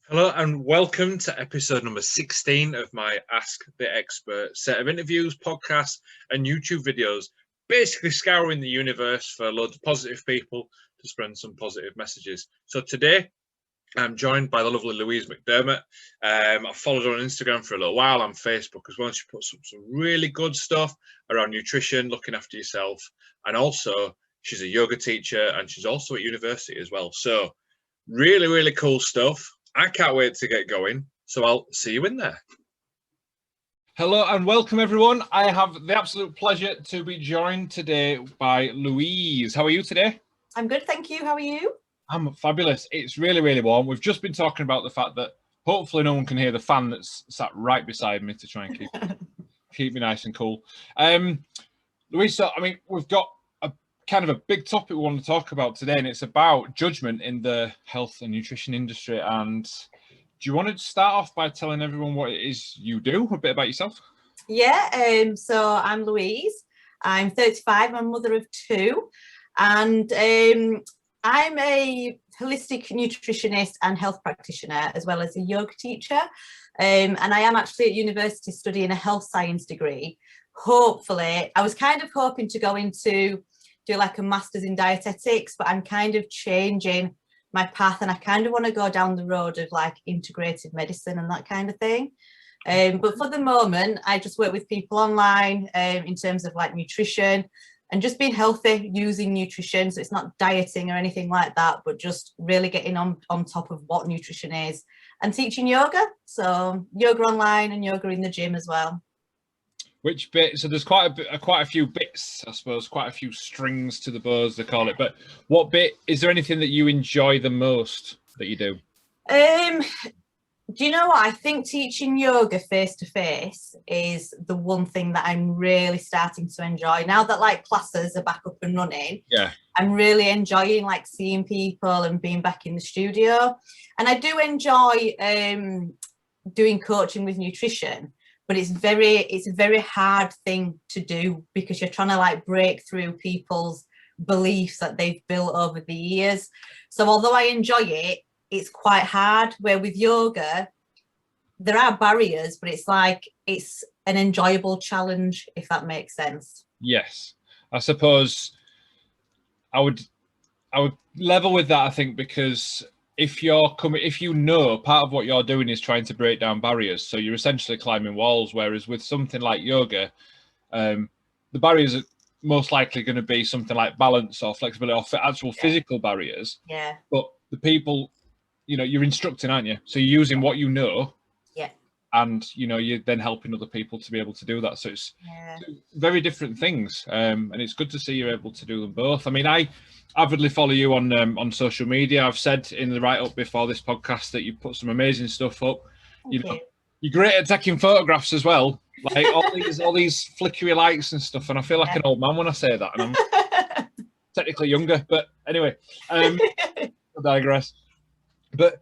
Hello and welcome to episode number 16 of my Ask the Expert set of interviews, podcasts and YouTube videos, basically scouring the universe for loads of positive people to spread some positive messages. So today I'm joined by the lovely Louise McDermott. I've followed her on Instagram for a little while, on Facebook as well. She puts up some really good stuff around nutrition, looking after yourself, and also she's a yoga teacher and she's also at university as well. So really cool stuff. I can't wait to get going, so I'll see you in there. Hello and welcome everyone. I have the absolute pleasure to be joined today by Louise. How are you today? I'm good, thank you. How are you? I'm fabulous. It's really warm. We've just been talking about the fact that hopefully no one can hear the fan that's sat right beside me to try and keep me nice and cool. Louise, so I mean, we've got a kind of a big topic we want to talk about today, and it's about judgment in the health and nutrition industry. And do you want to start off by telling everyone what it is you do, a bit about yourself? Yeah, so I'm Louise. I'm 35, I'm a mother of two, and I'm a holistic nutritionist and health practitioner, as well as a yoga teacher. And I am actually at university studying a health science degree. Hopefully, I was kind of hoping to go into do like a master's in dietetics, but I'm kind of changing my path, and I kind of want to go down the road of like integrated medicine and that kind of thing. But for the moment, I just work with people online in terms of like nutrition and just being healthy using nutrition. So it's not dieting or anything like that, but just really getting on top of what nutrition is, and teaching yoga. So yoga online and yoga in the gym as well. Which bit? So there's quite a few bits, I suppose, quite a few strings to the bows, they call it. But what bit, is there anything that you enjoy the most that you do? Do you know what? I think teaching yoga face to face is the one thing that I'm really starting to enjoy now that like classes are back up and running. Yeah, I'm really enjoying like seeing people and being back in the studio. And I do enjoy doing coaching with nutrition, but it's a very hard thing to do because you're trying to like break through people's beliefs that they've built over the years. So although I enjoy it, it's quite hard. Where with yoga, there are barriers, but it's like it's an enjoyable challenge, if that makes sense. Yes, I suppose I would level with that, I think, because if you know part of what you're doing is trying to break down barriers, so you're essentially climbing walls, whereas with something like yoga, the barriers are most likely going to be something like balance or flexibility or actual physical barriers. Yeah. But the people, you know, you're instructing, aren't you? So you're using what you know. Yeah. And, you know, you're then helping other people to be able to do that. So it's very different things. And it's good to see you're able to do them both. I mean, I avidly follow you on social media. I've said in the write-up before this podcast that you put some amazing stuff up. Thank you. You're great at taking photographs as well. Like all these flickery lights and stuff. And I feel like an old man when I say that. And I'm technically younger. But anyway, I digress. But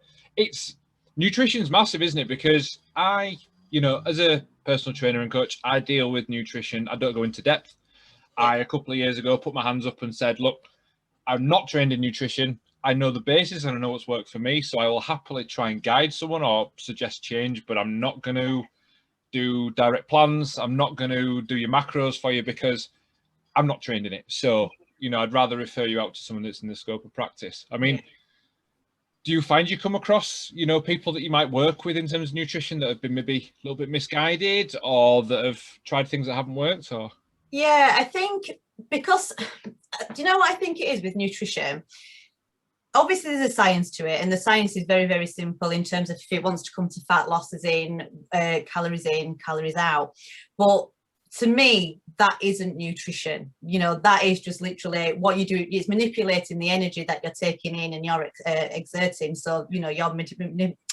nutrition's massive, isn't it? Because as a personal trainer and coach, I deal with nutrition. I don't go into depth. I, a couple of years ago, put my hands up and said, look, I'm not trained in nutrition. I know the basis and I know what's worked for me. So I will happily try and guide someone or suggest change, but I'm not going to do direct plans. I'm not going to do your macros for you because I'm not trained in it. So, I'd rather refer you out to someone that's in the scope of practice. I mean, do you find you come across, people that you might work with in terms of nutrition that have been maybe a little bit misguided or that have tried things that haven't worked? Or yeah, I think because, do you know what I think it is with nutrition? Obviously, there's a science to it, and the science is very simple in terms of if it wants to come to fat losses in, calories out. But to me, that isn't nutrition. That is just literally what you do. It's manipulating the energy that you're taking in and you're exerting. So, you're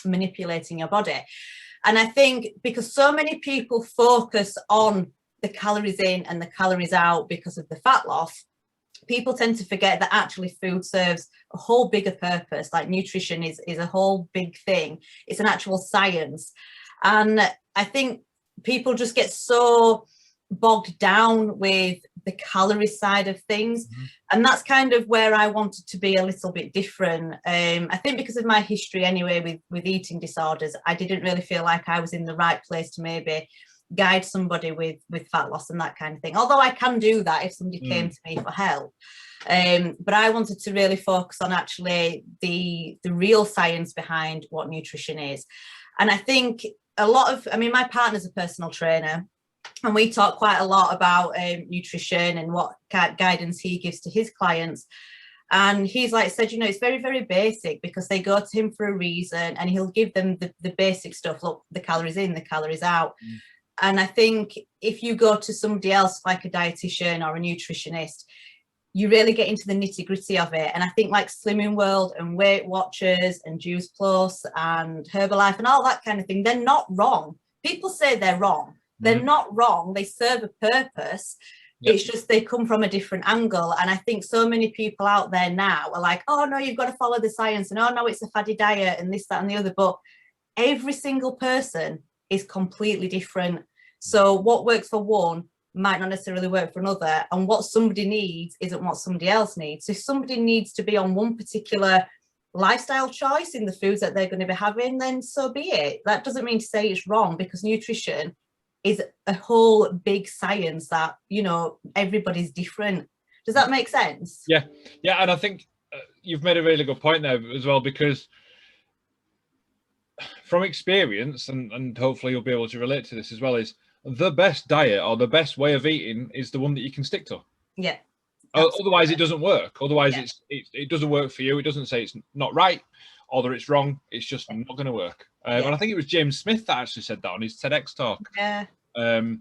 manipulating your body. And I think because so many people focus on the calories in and the calories out because of the fat loss, people tend to forget that actually food serves a whole bigger purpose. Like nutrition is a whole big thing. It's an actual science. And I think people just get so bogged down with the calorie side of things. And that's kind of where I wanted to be a little bit different. I think because of my history anyway with eating disorders, I didn't really feel like I was in the right place to maybe guide somebody with fat loss and that kind of thing, although I can do that if somebody came to me for help. But I wanted to really focus on actually the real science behind what nutrition is. And I think a lot of, I mean, my partner's a personal trainer, and we talk quite a lot about nutrition and what guidance he gives to his clients. And he's like said, you know, it's very, very basic, because they go to him for a reason, and he'll give them the basic stuff. Look, the calories in, the calories out. And I think if you go to somebody else like a dietitian or a nutritionist, you really get into the nitty gritty of it. And I think like Slimming World and Weight Watchers and Juice Plus and Herbalife and all that kind of thing, they're not wrong. People say they're wrong. They're not wrong. They serve a purpose. It's just they come from a different angle. And I think so many people out there now are like, oh no, you've got to follow the science, and oh no, it's a faddy diet and this, that and the other. But every single person is completely different. So what works for one might not necessarily work for another, and what somebody needs isn't what somebody else needs. So if somebody needs to be on one particular lifestyle choice in the foods that they're going to be having, then so be it. That doesn't mean to say it's wrong, because nutrition is a whole big science that, you know, everybody's different. Does that make sense? Yeah, and I think you've made a really good point there as well, because from experience, and hopefully you'll be able to relate to this as well, is the best diet or the best way of eating is the one that you can stick to. Yeah. Otherwise it doesn't work. Otherwise it doesn't work for you. It doesn't say it's not right or that it's wrong. It's just not going to work. And I think it was James Smith that actually said that on his TEDx talk. And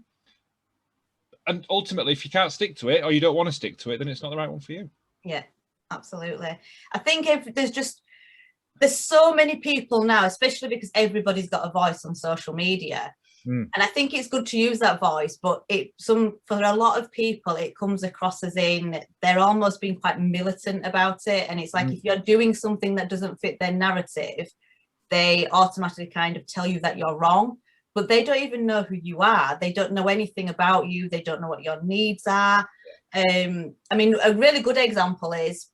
ultimately, if you can't stick to it, or you don't want to stick to it, then it's not the right one for you. Yeah, absolutely. I think there's so many people now, especially because everybody's got a voice on social media. And I think it's good to use that voice, but for a lot of people, it comes across as in they're almost being quite militant about it. And it's like, if you're doing something that doesn't fit their narrative, they automatically kind of tell you that you're wrong, but they don't even know who you are. They don't know anything about you. They don't know what your needs are. I mean, a really good example is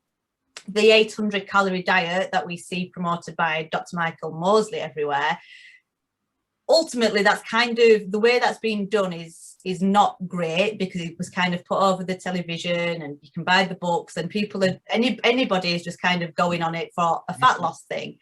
the 800 calorie diet that we see promoted by Dr. Michael Mosley everywhere. Ultimately, that's kind of the way that's being done is not great, because it was kind of put over the television, and you can buy the books, and people are anybody is just kind of going on it for a fat loss thing.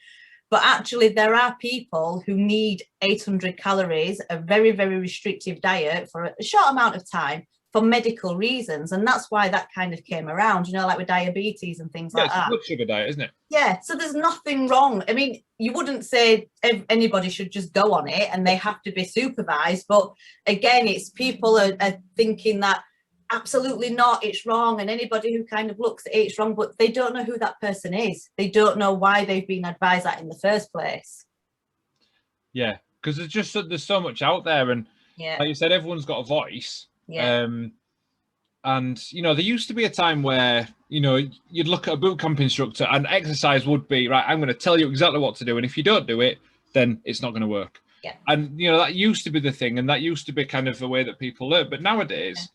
But actually, there are people who need 800 calories, a very, very restrictive diet for a short amount of time for medical reasons. And that's why that kind of came around, you know, like with diabetes and things like that. It's a blood sugar diet, isn't it? Yeah, so there's nothing wrong. I mean, you wouldn't say anybody should just go on it and they have to be supervised. But again, it's people are thinking that absolutely not, it's wrong. And anybody who kind of looks at it, it's wrong, but they don't know who that person is. They don't know why they've been advised that in the first place. Yeah, because there's so much out there. And like you said, everyone's got a voice. And, you know, there used to be a time where, you know, you'd look at a boot camp instructor and exercise would be, right, I'm going to tell you exactly what to do. And if you don't do it, then it's not going to work. And, you know, that used to be the thing. And that used to be kind of the way that people learn. But nowadays,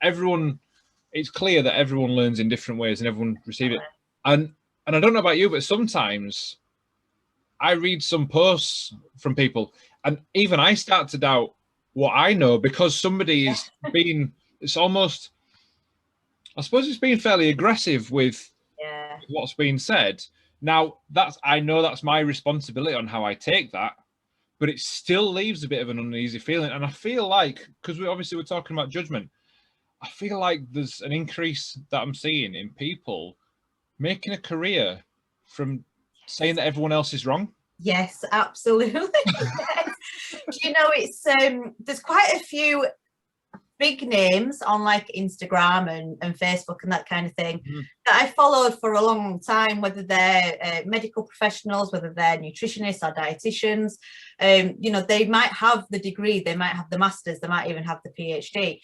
it's clear that everyone learns in different ways and everyone receives it. And I don't know about you, but sometimes I read some posts from people and even I start to doubt what I know, because somebody is being, it's almost, I suppose it's being fairly aggressive with what's being said. Now, I know that's my responsibility on how I take that, but it still leaves a bit of an uneasy feeling. And I feel like, because we're talking about judgment, I feel like there's an increase that I'm seeing in people making a career from saying that everyone else is wrong. Yes, absolutely. You know, it's there's quite a few big names on like Instagram and Facebook and that kind of thing that I followed for a long time, whether they're medical professionals, whether they're nutritionists or dietitians. You know, they might have the degree, they might have the masters, they might even have the PhD.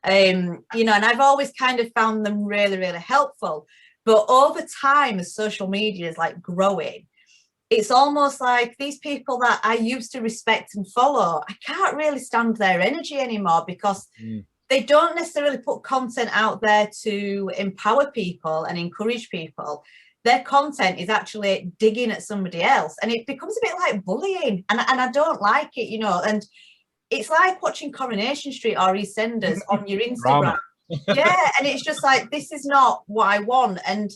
You know, and I've always kind of found them really, really helpful. But over time, as social media is like growing, it's almost like these people that I used to respect and follow, I can't really stand their energy anymore, because they don't necessarily put content out there to empower people and encourage people. Their content is actually digging at somebody else, and it becomes a bit like bullying, and I don't like it, you know. And it's like watching Coronation Street or EastEnders on your Instagram. Yeah, and it's just like, this is not what I want. And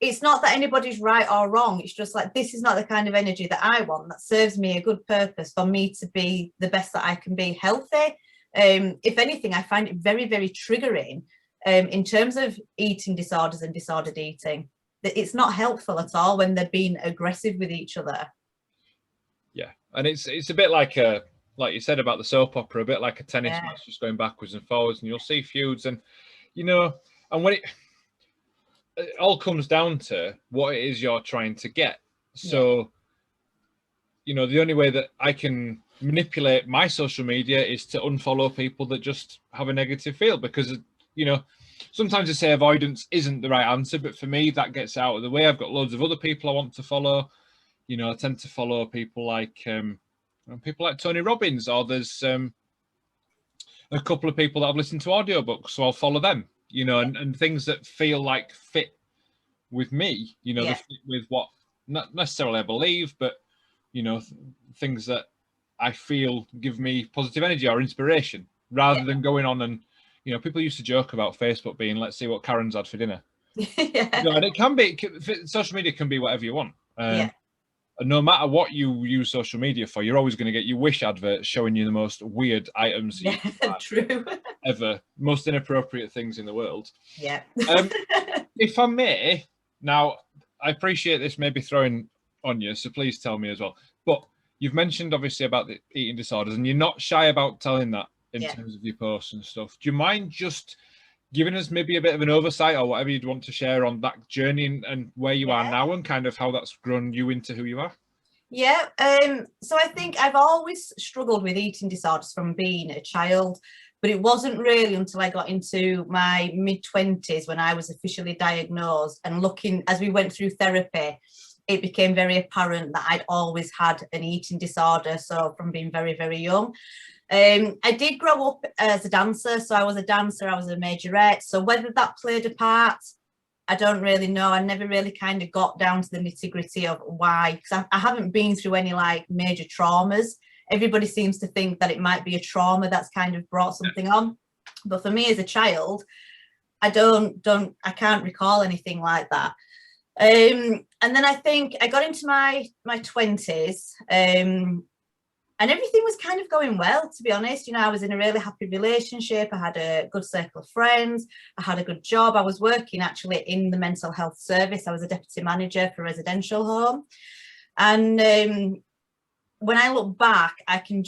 it's not that anybody's right or wrong. It's just like, this is not the kind of energy that I want, that serves me a good purpose for me to be the best that I can be, healthy. If anything, I find it very, very triggering in terms of eating disorders and disordered eating. It's not helpful at all when they're being aggressive with each other. Yeah, and it's a bit like you said about the soap opera, a bit like a tennis match, just going backwards and forwards, and you'll see feuds, and you know, and when it all comes down to what it is you're trying to get. So, you know, the only way that I can manipulate my social media is to unfollow people that just have a negative feel, because, you know, sometimes I say avoidance isn't the right answer, but for me, that gets out of the way. I've got loads of other people I want to follow. You know, I tend to follow people like Tony Robbins, or there's a couple of people that I've listened to audiobooks, so I'll follow them, you know, and things that feel like fit with me, you know, with what not necessarily I believe, but, you know, things that I feel give me positive energy or inspiration, rather than going on and, you know, people used to joke about Facebook being, let's see what Karen's had for dinner. You know, and it can be, social media can be whatever you want. And no matter what you use social media for, you're always going to get your Wish adverts showing you the most weird items True. ever, most inappropriate things in the world. Yeah. If I may, now I appreciate this maybe throwing on you, so please tell me as well. But you've mentioned obviously about the eating disorders, and you're not shy about telling that in terms of your posts and stuff. Do you mind just giving us maybe a bit of an oversight or whatever you'd want to share on that journey and where you are now, and kind of how that's grown you into who you are? Yeah, so I think I've always struggled with eating disorders from being a child, but it wasn't really until I got into my mid-20s when I was officially diagnosed, and looking as we went through therapy, it became very apparent that I'd always had an eating disorder, so from being very, very young. I did grow up as a dancer, so I was a dancer, I was a majorette, so whether that played a part, I don't really know. I never really kind of got down to the nitty-gritty of why, because I haven't been through any like major traumas. Everybody seems to think that it might be a trauma that's kind of brought something on, but for me as a child, I can't recall anything like that. And then I think I got into my 20s, and everything was kind of going well, to be honest. You know, I was in a really happy relationship. I had a good circle of friends. I had a good job. I was working actually in the mental health service. I was a deputy manager for a residential home. And when I look back, I can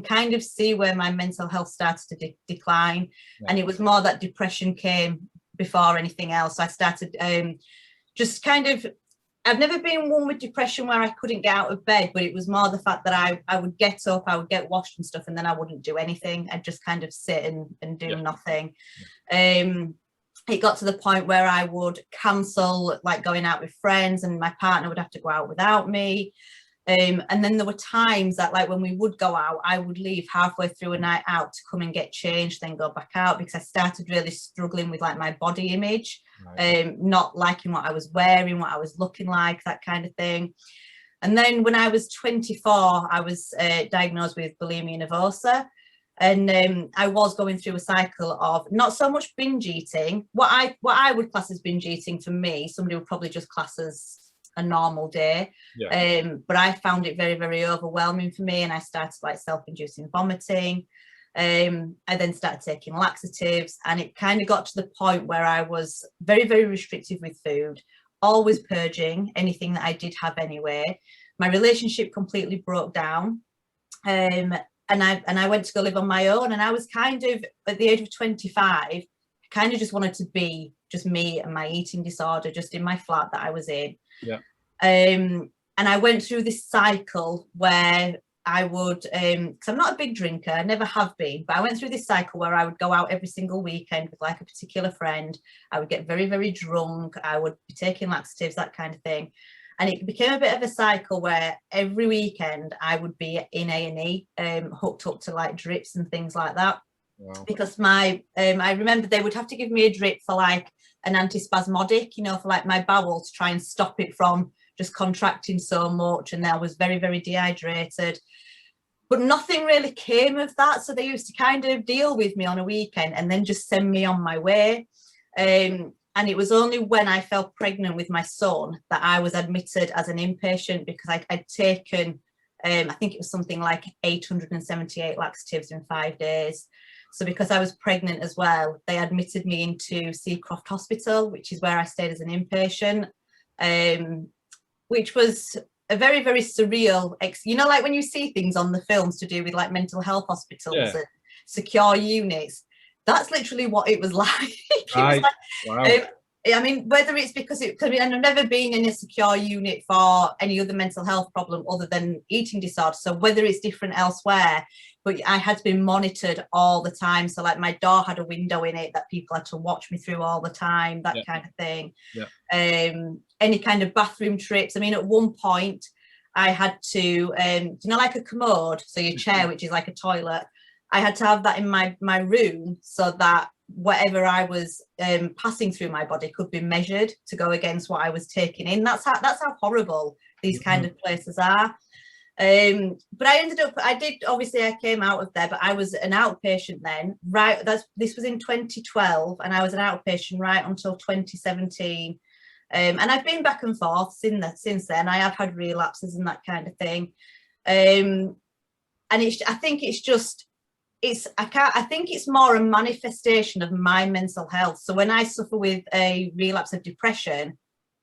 kind of see where my mental health started to decline. Yeah. And it was more that depression came before anything else. So I started just kind of, I've never been one with depression where I couldn't get out of bed, but it was more the fact that I would get up, I would get washed and stuff, and then I wouldn't do anything. I'd just kind of sit and do nothing. It got to the point where I would cancel like going out with friends, and my partner would have to go out without me. And then there were times that like when we would go out, I would leave halfway through a night out to come and get changed, then go back out, because I started really struggling with like my body image, not liking what I was wearing, what I was looking like, that kind of thing. And then when I was 24, I was diagnosed with bulimia nervosa. And I was going through a cycle of not so much binge eating. What I would class as binge eating for me, somebody would probably just class as a normal day. But I found it very, very overwhelming for me, and I started like self-inducing vomiting. I then started taking laxatives, and it kind of got to the point where I was very, very restrictive with food, always purging anything that I did have anyway. My relationship completely broke down. And I went to go live on my own, and I was kind of at the age of 25, I kind of just wanted to be just me and my eating disorder, just in my flat that I was in. And I went through this cycle where I would, because I'm not a big drinker, I never have been, but I went through this cycle where I would go out every single weekend with like a particular friend. I would get very, very drunk. I would be taking laxatives, that kind of thing. And it became a bit of a cycle where every weekend I would be in A&E, hooked up to like drips and things like that. Wow. because my I remember they would have to give me a drip for like an antispasmodic, you know, for like my bowel to try and stop it from just contracting so much, and I was very, very dehydrated. But nothing really came of that, so they used to kind of deal with me on a weekend and then just send me on my way. And it was only when I fell pregnant with my son that I was admitted as an inpatient, because I'd taken, I think it was something like 878 laxatives in 5 days. So because I was pregnant as well, they admitted me into Seacroft Hospital, which is where I stayed as an inpatient, which was a very, very surreal, you know, like when you see things on the films to do with like mental health hospitals and secure units, that's literally what it was like. Right. Wow. I mean, whether it's because I've never been in a secure unit for any other mental health problem other than eating disorder. So whether it's different elsewhere, but I had been monitored all the time. So like my door had a window in it that people had to watch me through all the time, that kind of thing. Any kind of bathroom trips. I mean, at one point I had to, you know, like a commode, so your chair, which is like a toilet, I had to have that in my room so that whatever I was passing through my body could be measured to go against what I was taking in. That's how horrible these kind of places are. But I came out of there, but I was an outpatient then, right? This was in 2012, and I was an outpatient right until 2017. And I've been back and forth since then. I have had relapses and that kind of thing. And I think it's more a manifestation of my mental health. So when I suffer with a relapse of depression,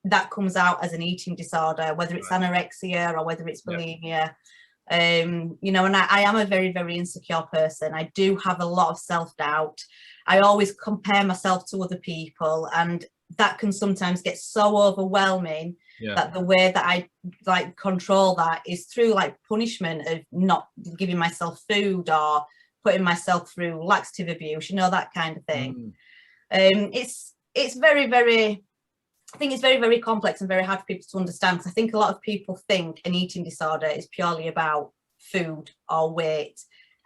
that comes out as an eating disorder, whether it's anorexia or whether it's bulimia. You know, and I am a very, very insecure person. I do have a lot of self-doubt. I always compare myself to other people, and that can sometimes get so overwhelming that the way that I like control that is through like punishment of not giving myself food or putting myself through laxative abuse, you know, that kind of thing. It's very, very, I think it's very, very complex and very hard for people to understand, because I think a lot of people think an eating disorder is purely about food or weight,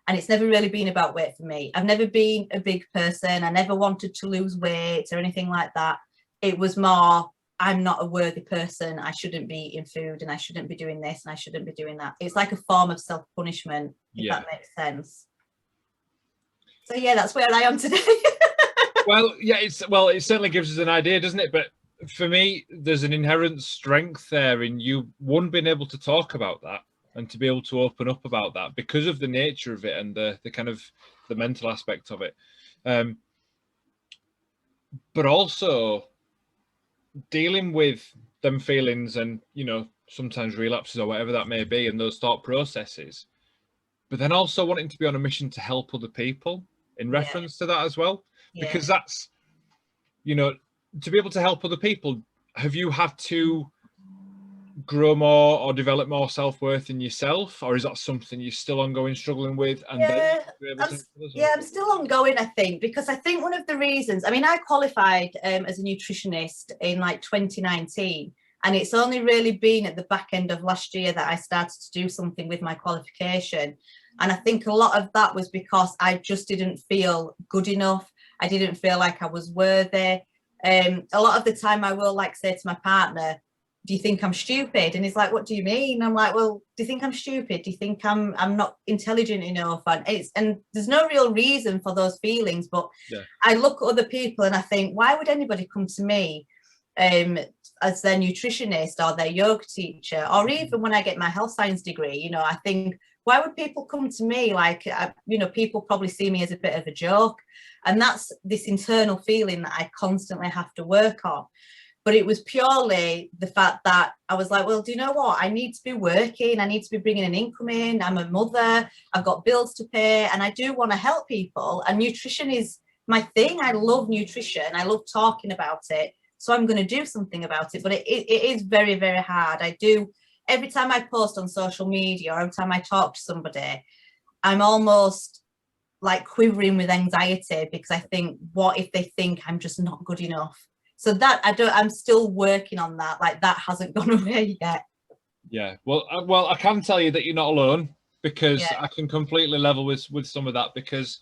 and it's never really been about weight for me. I've never been a big person. I never wanted to lose weight or anything like that. It was more, I'm not a worthy person. I shouldn't be eating food, and I shouldn't be doing this, and I shouldn't be doing that. It's like a form of self-punishment, if that makes sense. So yeah, that's where I am today. Well, yeah, it certainly gives us an idea, doesn't it? But for me, there's an inherent strength there in you, one, being able to talk about that and to be able to open up about that because of the nature of it and the kind of the mental aspect of it. But also dealing with them feelings and, you know, sometimes relapses or whatever that may be, and those thought processes, but then also wanting to be on a mission to help other people in reference to that as well. Because that's, you know, to be able to help other people, have you had to grow more or develop more self-worth in yourself, or is that something you're still ongoing struggling with? And I'm still ongoing, I think, because I think one of the reasons, I mean, I qualified as a nutritionist in like 2019, and it's only really been at the back end of last year that I started to do something with my qualification. And I think a lot of that was because I just didn't feel good enough. I didn't feel like I was worthy. A lot of the time I will like say to my partner, do you think I'm stupid? And he's like, what do you mean? I'm like, well, do you think I'm stupid? Do you think I'm not intelligent enough? And there's no real reason for those feelings, but I look at other people and I think, why would anybody come to me as their nutritionist or their yoga teacher, or even when I get my health science degree? You know, I think, why would people come to me? Like, you know, people probably see me as a bit of a joke. And that's this internal feeling that I constantly have to work on. But it was purely the fact that I was like, well, do you know what? I need to be working. I need to be bringing an income in. I'm a mother. I've got bills to pay. And I do want to help people. And nutrition is my thing. I love nutrition. I love talking about it. So I'm going to do something about it. But it is very, very hard. I do. Every time I post on social media or every time I talk to somebody, I'm almost like quivering with anxiety, because I think, what if they think I'm just not good enough? So that I'm still working on that. Like, that hasn't gone away yet. Yeah. Well, I can tell you that you're not alone, because I can completely level with some of that, because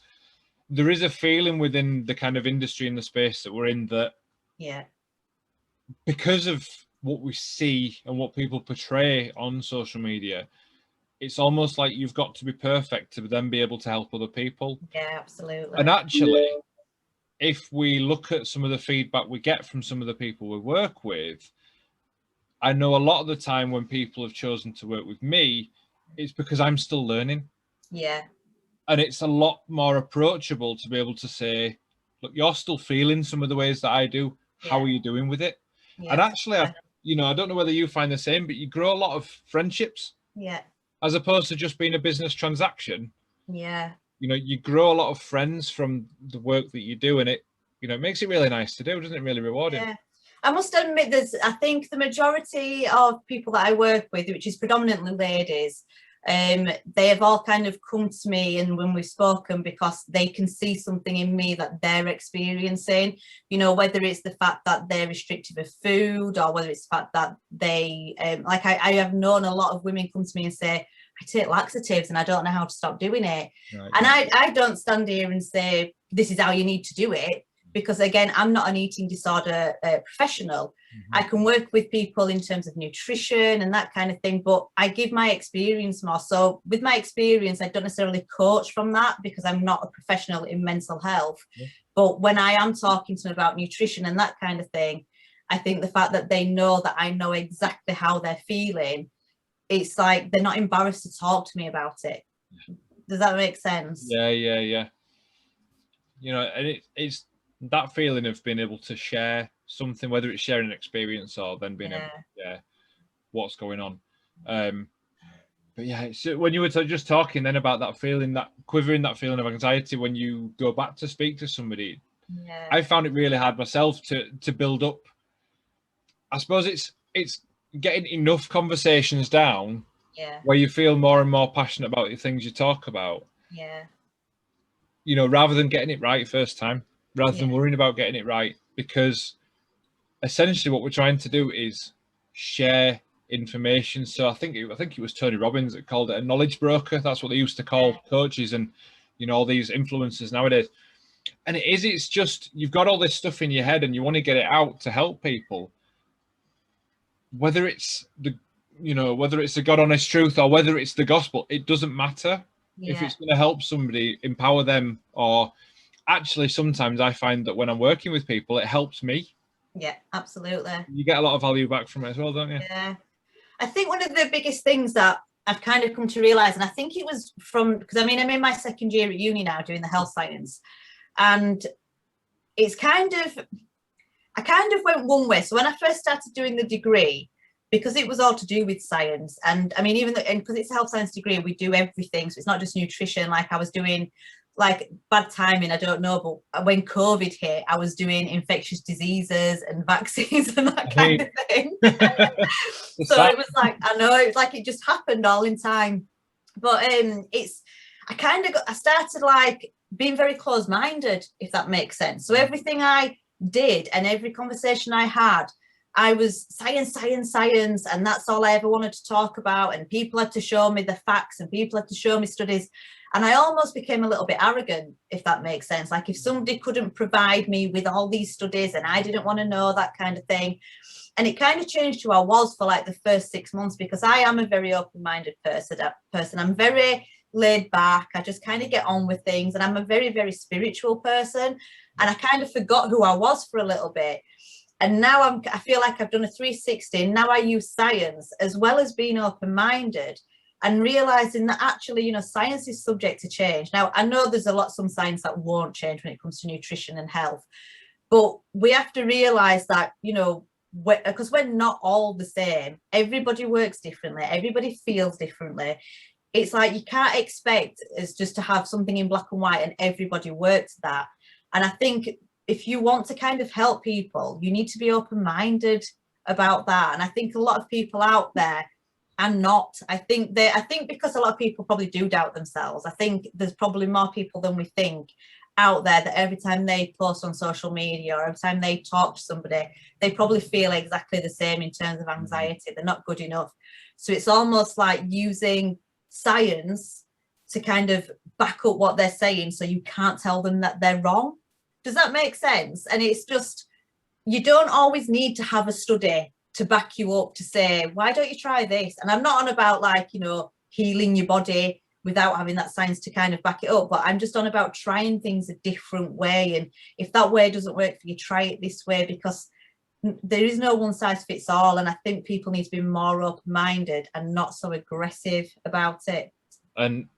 there is a feeling within the kind of industry and the space that we're in that because of what we see and what people portray on social media, it's almost like you've got to be perfect to then be able to help other people. Yeah, absolutely. And actually, if we look at some of the feedback we get from some of the people we work with, I know a lot of the time when people have chosen to work with me, it's because I'm still learning. Yeah. And it's a lot more approachable to be able to say, look, you're still feeling some of the ways that I do. How are you doing with it? Yeah. And actually, I don't know whether you find the same, but you grow a lot of friendships. Yeah. As opposed to just being a business transaction. Yeah. You grow a lot of friends from the work that you do, and it makes it really nice to do, doesn't it? Really rewarding. Yeah. I must admit, I think the majority of people that I work with, which is predominantly ladies, they have all kind of come to me, and when we've spoken, because they can see something in me that they're experiencing, whether it's the fact that they're restrictive of food, or whether it's the fact that they like I have known a lot of women come to me and say, I take laxatives and I don't know how to stop doing it. Right. And I don't stand here and say this is how you need to do it, because again, I'm not an eating disorder professional. I can work with people in terms of nutrition and that kind of thing, but I give my experience more. So with my experience, I don't necessarily coach from that because I'm not a professional in mental health. But when I am talking to them about nutrition and that kind of thing, I think the fact that they know that I know exactly how they're feeling, it's like they're not embarrassed to talk to me about it. Does that make sense? Yeah. And it's that feeling of being able to share something, whether it's sharing an experience or then being able to share what's going on. But yeah, it's, when you were just talking then about that feeling, that quivering, that feeling of anxiety when you go back to speak to somebody, I found it really hard myself to build up. I suppose it's getting enough conversations down where you feel more and more passionate about the things you talk about. Rather than getting it right first time, rather than worrying about getting it right, because essentially what we're trying to do is share information. So I think it was Tony Robbins that called it a knowledge broker. That's what they used to call coaches and all these influencers nowadays. And it's just, you've got all this stuff in your head and you want to get it out to help people, whether it's the God honest truth or whether it's the gospel. It doesn't matter. If it's going to help somebody, empower them, or actually sometimes I find that when I'm working with people, it helps me. Yeah, absolutely. You get a lot of value back from it as well, don't you? Yeah. I think one of the biggest things that I've kind of come to realize, and I think it was because I'm in my second year at uni now doing the health science, and it's I kind of went one way. So when I first started doing the degree, because it was all to do with science, and I mean, because it's a health science degree, we do everything. So it's not just nutrition. Like I was doing, like, bad timing, I don't know, but when COVID hit, I was doing infectious diseases and vaccines and that kind of thing. So it was like, I know, it was like it just happened all in time. But I started like being very close-minded, if that makes sense. So everything I did and every conversation I had, I was science, and that's all I ever wanted to talk about. And people had to show me the facts and people had to show me studies. And I almost became a little bit arrogant, if that makes sense. Like if somebody couldn't provide me with all these studies and I didn't want to know, that kind of thing. And it kind of changed who I was for like the first 6 months, because I am a very open-minded person. I'm very laid back. I just kind of get on with things. And I'm a very, very spiritual person. And I kind of forgot who I was for a little bit. And now I feel like I've done a 360. Now I use science as well as being open-minded and realizing that actually, science is subject to change. Now, I know there's some science that won't change when it comes to nutrition and health, but we have to realize that, because we're not all the same. Everybody works differently. Everybody feels differently. It's like you can't expect us just to have something in black and white and everybody works that. And I think if you want to kind of help people, you need to be open-minded about that. And I think a lot of people out there are not. I think because a lot of people probably do doubt themselves. I think there's probably more people than we think out there that every time they post on social media or every time they talk to somebody, they probably feel exactly the same in terms of anxiety. They're not good enough. So it's almost like using science to kind of back up what they're saying, so you can't tell them that they're wrong. Does that make sense? And it's just, you don't always need to have a study to back you up to say, why don't you try this? And I'm not on about like, you know, healing your body without having that science to kind of back it up, but I'm just on about trying things a different way. And if that way doesn't work for you, try it this way, because there is no one size fits all. And I think people need to be more open-minded and not so aggressive about it. And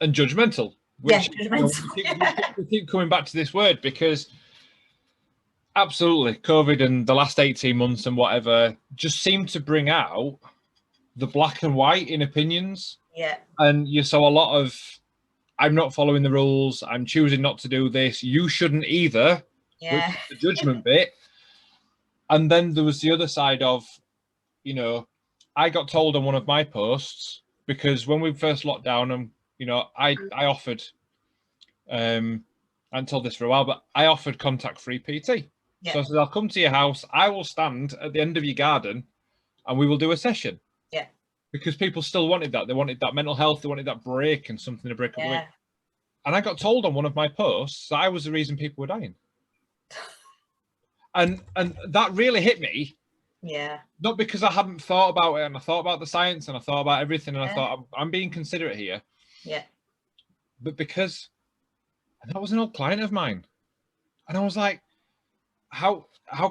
judgmental. Which, yeah, judgmental. You know, we keep coming back to this word, because absolutely COVID and the last 18 months and whatever just seem to bring out the black and white in opinions. Yeah. And you saw a lot of, I'm not following the rules, I'm choosing not to do this, you shouldn't either. Yeah. The judgment bit. And then there was the other side of, you know, I got told on one of my posts, because when we first locked down, and you know, I offered, I hadn't told this for a while, but I offered contact-free PT. Yeah. So I said, I'll come to your house, I will stand at the end of your garden, and we will do a session. Yeah. Because people still wanted that. They wanted that mental health, they wanted that break and something to break up the week. And I got told on one of my posts that I was the reason people were dying. And that really hit me. Yeah. Not because I hadn't thought about it, and I thought about the science, and I thought about everything, and I thought, I'm being considerate here. Yeah. But because, and that was an old client of mine. And I was like, how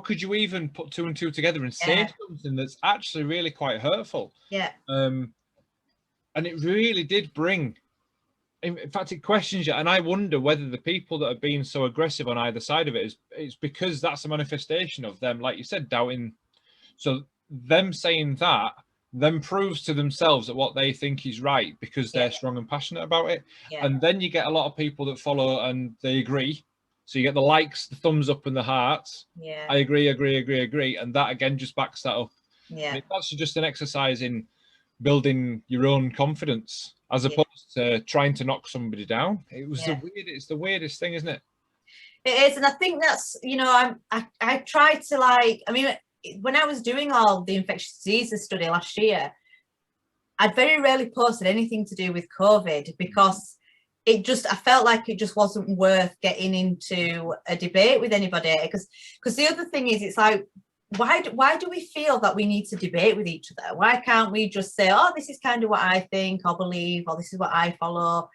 could you even put two and two together and say something that's actually really quite hurtful? Yeah. And it really did bring, in fact, it questions you. And I wonder whether the people that are being so aggressive on either side of it is because that's a manifestation of them, like you said, doubting. So them saying that then proves to themselves that what they think is right, because they're strong and passionate about it. Yeah. And then you get a lot of people that follow and they agree. So you get the likes, the thumbs up and the hearts. Yeah. I agree. And that again just backs that up. Yeah. It's actually just an exercise in building your own confidence, as opposed to trying to knock somebody down. It was it's the weirdest thing, isn't it? It is. And I think that's, you know, I tried to, like, I mean, when I was doing all the infectious diseases study last year, I'd very rarely posted anything to do with COVID, because I felt like it just wasn't worth getting into a debate with anybody. Because the other thing is, it's like, why do we feel that we need to debate with each other? Why can't we just say, oh, this is kind of what I think or believe, or this is what I follow?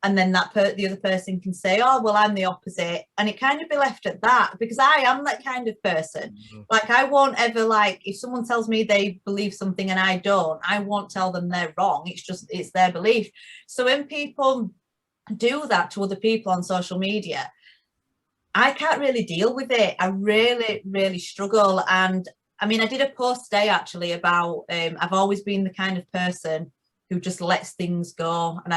And then the other person can say, oh, well, I'm the opposite. And it kind of be left at that, because I am that kind of person. Like, I won't ever, like, if someone tells me they believe something and I don't, I won't tell them they're wrong. It's their belief. So when people do that to other people on social media, I can't really deal with it. I really, really struggle. And I mean, I did a post today actually about, I've always been the kind of person who just lets things go. And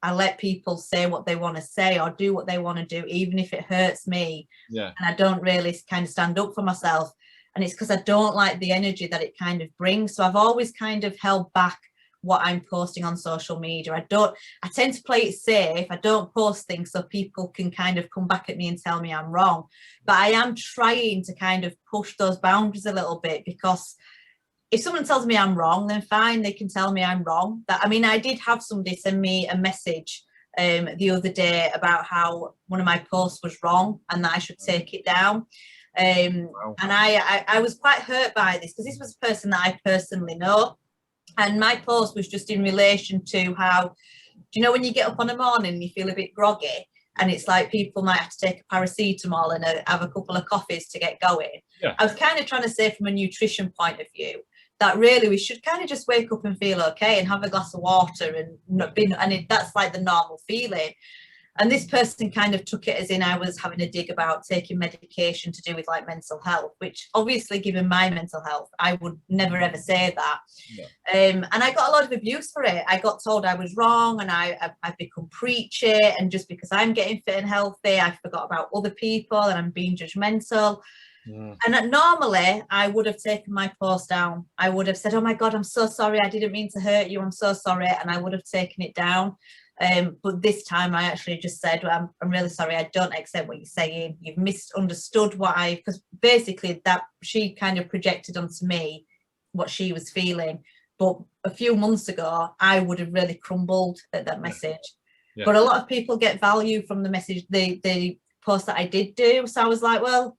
I let people say what they want to say or do what they want to do, even if it hurts me. Yeah. And I don't really kind of stand up for myself. And it's because I don't like the energy that it kind of brings. So I've always kind of held back what I'm posting on social media. I tend to play it safe. I don't post things so people can kind of come back at me and tell me I'm wrong. But I am trying to kind of push those boundaries a little bit, because if someone tells me I'm wrong, then fine, they can tell me I'm wrong. I mean, I did have somebody send me a message the other day about how one of my posts was wrong and that I should take it down. Wow. And I was quite hurt by this, because this was a person that I personally know. And my post was just in relation to how, do you know when you get up on a morning and you feel a bit groggy, and it's like people might have to take a paracetamol and have a couple of coffees to get going? Yeah. I was kind of trying to say, from a nutrition point of view, that really we should kind of just wake up and feel okay and have a glass of water that's like the normal feeling. And this person kind of took it as in I was having a dig about taking medication to do with like mental health, which obviously, given my mental health, I would never ever say that. Yeah. And I got a lot of abuse for it. I got told I was wrong, and I've become preachy, and just because I'm getting fit and healthy, I forgot about other people and I'm being judgmental. Yeah. And normally I would have taken my post down. I would have said, oh my God, I'm so sorry, I didn't mean to hurt you, I'm so sorry, and I would have taken it down. But this time I actually just said, well, I'm really sorry, I don't accept what you're saying. You've misunderstood because basically that she kind of projected onto me what she was feeling. But a few months ago, I would have really crumbled at that message. But a lot of people get value from the message, the post that I did do. So I was like, well,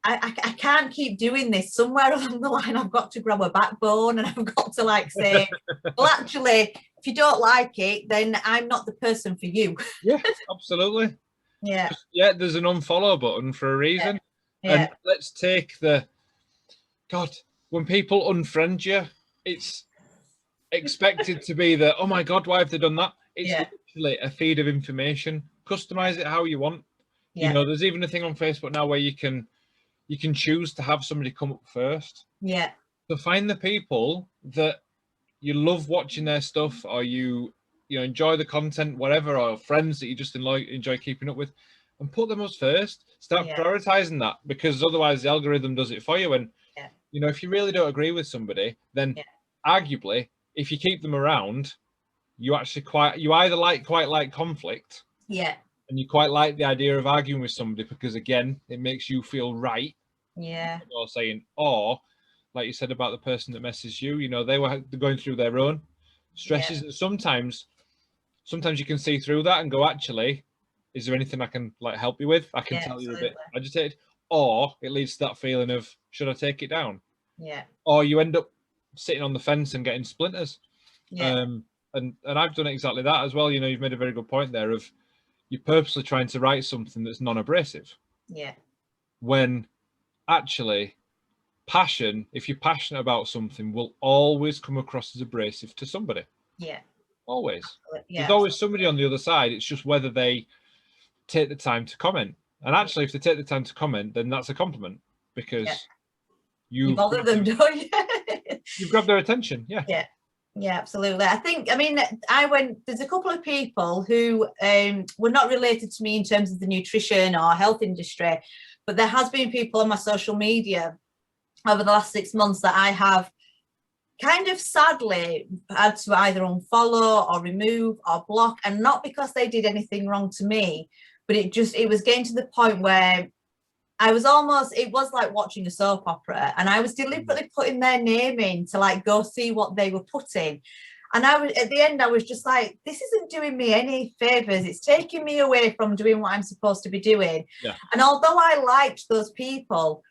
I can't keep doing this. Somewhere along the line, I've got to grab a backbone and I've got to like say, well, actually, if you don't like it, then I'm not the person for you. Yeah, absolutely. Yeah. Yeah, there's an unfollow button for a reason. Yeah. And let's take God, when people unfriend you, it's expected to be the, oh my God, why have they done that? It's literally a feed of information. Customize it how you want. You know, there's even a thing on Facebook now where you can choose to have somebody come up first. Yeah. So find the people that you love watching their stuff, or you enjoy the content, whatever, or friends that you just enjoy keeping up with, and put them as first. Start prioritizing that, because otherwise the algorithm does it for you. And you know, if you really don't agree with somebody, then arguably, if you keep them around, you either quite like conflict, and you quite like the idea of arguing with somebody, because again, it makes you feel right. Or saying, or like you said about the person that messaged you, you know, they're going through their own stresses, and sometimes you can see through that and go, actually, is there anything I can like help you with? I can tell you're a bit agitated. Or it leads to that feeling of, should I take it down? Or you end up sitting on the fence and getting splinters. And I've done exactly that as well. You know, you've made a very good point there of you're purposely trying to write something that's non-abrasive. When actually passion, if you're passionate about something, will always come across as abrasive to somebody. Always. There's always somebody on the other side. It's just whether they take the time to comment. And actually, if they take the time to comment, then that's a compliment, because you bother them, don't you? You've grabbed their attention. Yeah, absolutely. I think, I mean, there's a couple of people who were not related to me in terms of the nutrition or health industry, but there has been people on my social media over the last 6 months that I have kind of sadly had to either unfollow or remove or block, and not because they did anything wrong to me, but it was getting to the point where I was it was like watching a soap opera, and I was deliberately putting their name in to like go see what they were putting. And at the end, I was just like, this isn't doing me any favors. It's taking me away from doing what I'm supposed to be doing. And although I liked those people,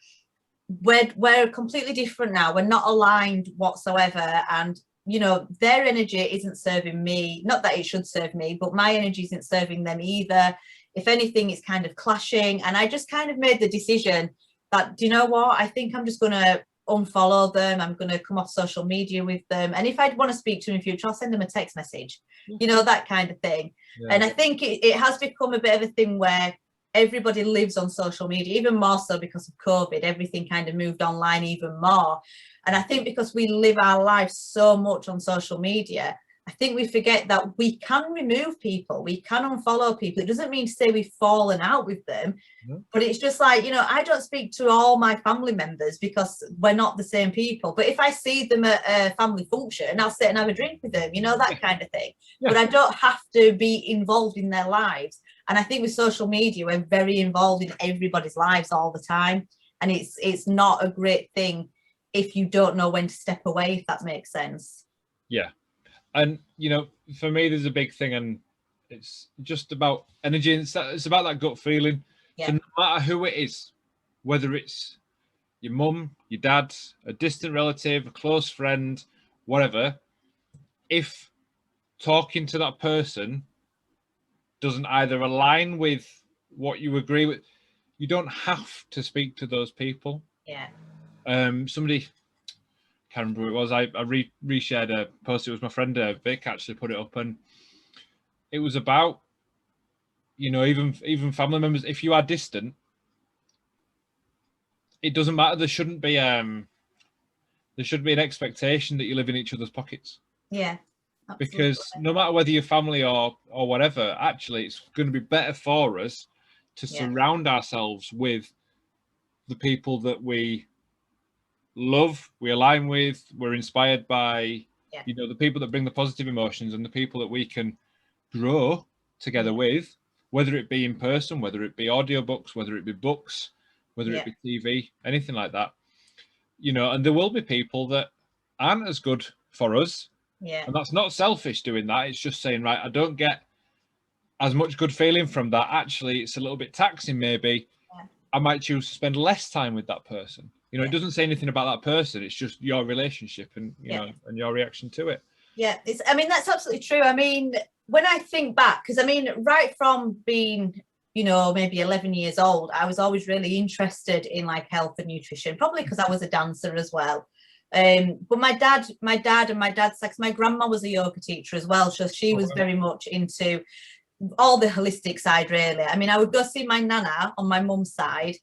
we're completely different now. We're not aligned whatsoever. And, you know, their energy isn't serving me. Not that it should serve me, but my energy isn't serving them either. If anything, it's kind of clashing. And I just kind of made the decision that, do you know what? I think I'm just going to unfollow them. I'm going to come off social media with them. And if I want to speak to them in future, I'll send them a text message, you know, that kind of thing. And I think it has become a bit of a thing where everybody lives on social media, even more so because of COVID. Everything kind of moved online even more. And I think because we live our lives so much on social media, I think we forget that we can remove people, we can unfollow people. It doesn't mean to say we've fallen out with them, but it's just like, you know, I don't speak to all my family members because we're not the same people. But if I see them at a family function, I'll sit and have a drink with them, you know, that kind of thing. But I don't have to be involved in their lives. And I think with social media, we're very involved in everybody's lives all the time. And it's not a great thing if you don't know when to step away, if that makes sense. Yeah. And, you know, for me, there's a big thing, and it's just about energy. It's about that gut feeling. So no matter who it is, whether it's your mum, your dad, a distant relative, a close friend, whatever, if talking to that person doesn't either align with what you agree with, you don't have to speak to those people. Somebody, can't remember who it was, I reshared a post. It was my friend Vic actually put it up, and it was about, you know, even family members, if you are distant, it doesn't matter. There shouldn't be an expectation that you live in each other's pockets. Absolutely. Because no matter whether you're family or whatever, actually it's going to be better for us to surround ourselves with the people that we love, we align with, we're inspired by, you know, the people that bring the positive emotions, and the people that we can grow together with, whether it be in person, whether it be audiobooks, whether it be books, whether it be TV, anything like that. You know, and there will be people that aren't as good for us. And that's not selfish doing that. It's just saying, right, I don't get as much good feeling from that, actually it's a little bit taxing maybe, I might choose to spend less time with that person. You know, it doesn't say anything about that person. It's just your relationship and, you know, and your reaction to it. Yeah, I mean, that's absolutely true. I mean, when I think back, because I mean, right from being, you know, maybe 11 years old, I was always really interested in like health and nutrition, probably because I was a dancer as well. But my dad and my dad's sex, my grandma was a yoga teacher as well. So she was very much into all the holistic side, really. I mean, I would go see my nana on my mum's side,